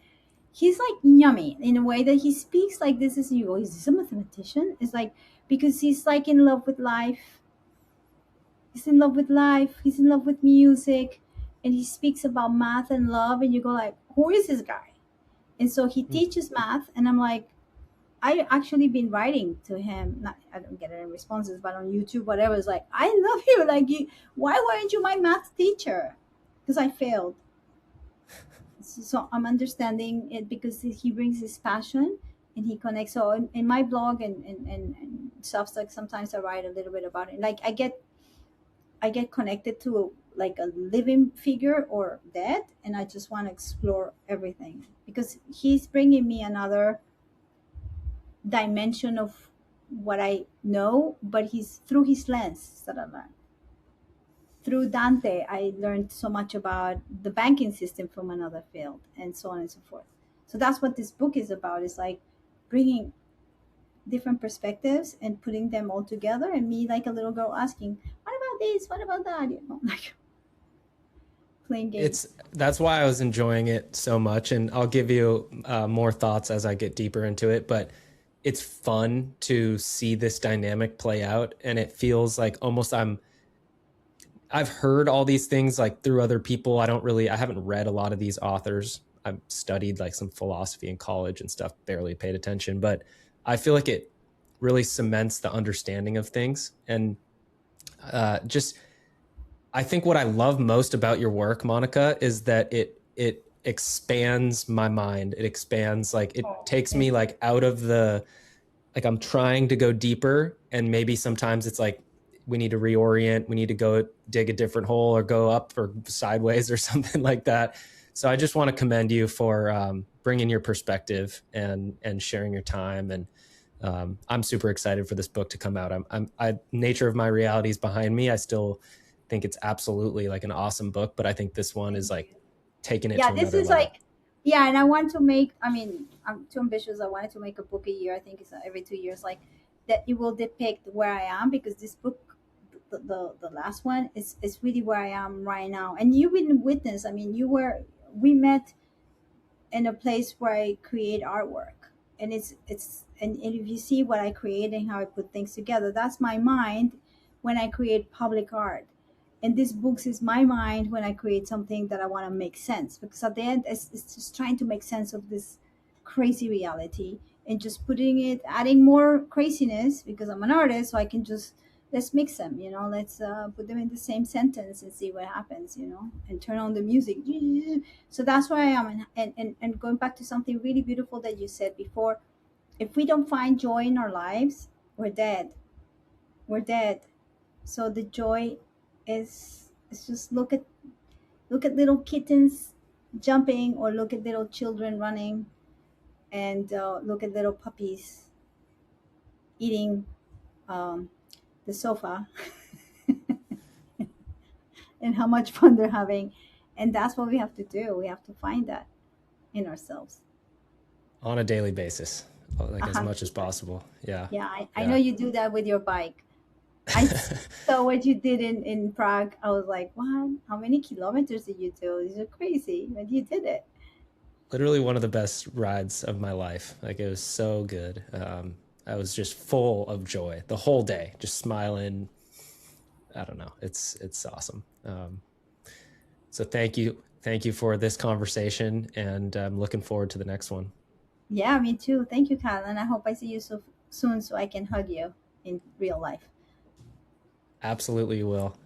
yummy in a way that he speaks like this. Is you go, is this a mathematician? It's like, because he's like in love with life. He's in love with life. He's in love with music, and he speaks about math and love. And you go like, who is this guy? And so he teaches math, and I'm like, I actually been writing to him. Not, I don't get any responses, but on YouTube, whatever. It's like, I love you. Like, why weren't you my math teacher? Because I failed. So I'm understanding it because he brings his passion and he connects. So in my blog and Substack, sometimes I write a little bit about it. Like I get connected to like a living figure or dead, and I just want to explore everything because he's bringing me another dimension of what I know, but he's through his lens that I learned. Through Dante, I learned so much about the banking system from another field, and so on and so forth. So that's what this book is about. It's like bringing different perspectives and putting them all together, and me like a little girl asking, "What about this? What about that?" Like playing games. That's why I was enjoying it so much, and I'll give you more thoughts as I get deeper into it. But it's fun to see this dynamic play out, and it feels like almost I've heard all these things like through other people. I haven't read a lot of these authors. I've studied like some philosophy in college and stuff, barely paid attention, but I feel like it really cements the understanding of things. And just I think what I love most about your work, Monica, is that it expands my mind. It expands, like it takes me like out of the, like I'm trying to go deeper, and maybe sometimes it's like we need to reorient, we need to go dig a different hole or go up or sideways or something like that. So I just want to commend you for bringing your perspective and sharing your time. And I'm super excited for this book to come out. Nature of My Reality is behind me. I still think it's absolutely like an awesome book, but I think this one is like taking it Yeah, to this another is level. like, yeah, and I want to make, I mean, I'm too ambitious. I wanted to make a book a year. I think it's every 2 years, like that it will depict where I am, because this book, the last one, is really where I am right now. And you've been witness. I mean, we met in a place where I create artwork, and and if you see what I create and how I put things together, that's my mind when I create public art. And this books is my mind when I create something that I want to make sense, because at the end it's just trying to make sense of this crazy reality and just putting it, adding more craziness because I'm an artist, so I can just, let's mix them, let's put them in the same sentence and see what happens, and turn on the music. So that's where I am. And going back to something really beautiful that you said before, if we don't find joy in our lives, we're dead. We're dead. So the joy is It's just look at little kittens jumping, or look at little children running, and look at little puppies eating um, the sofa, and how much fun they're having. And that's what we have to do. We have to find that in ourselves. On a daily basis, like as much as 100%. possible. Yeah. Yeah, I know Yeah. you do that with your bike. I saw what you did in Prague. I was like, what? How many kilometers did you do? These are crazy, but you did it. Literally one of the best rides of my life. Like it was so good. I was just full of joy the whole day, just smiling. I don't know. It's awesome. So thank you for this conversation, and I'm looking forward to the next one. Yeah, me too. Thank you, Kyle, and I hope I see you so soon so I can hug you in real life. Absolutely will.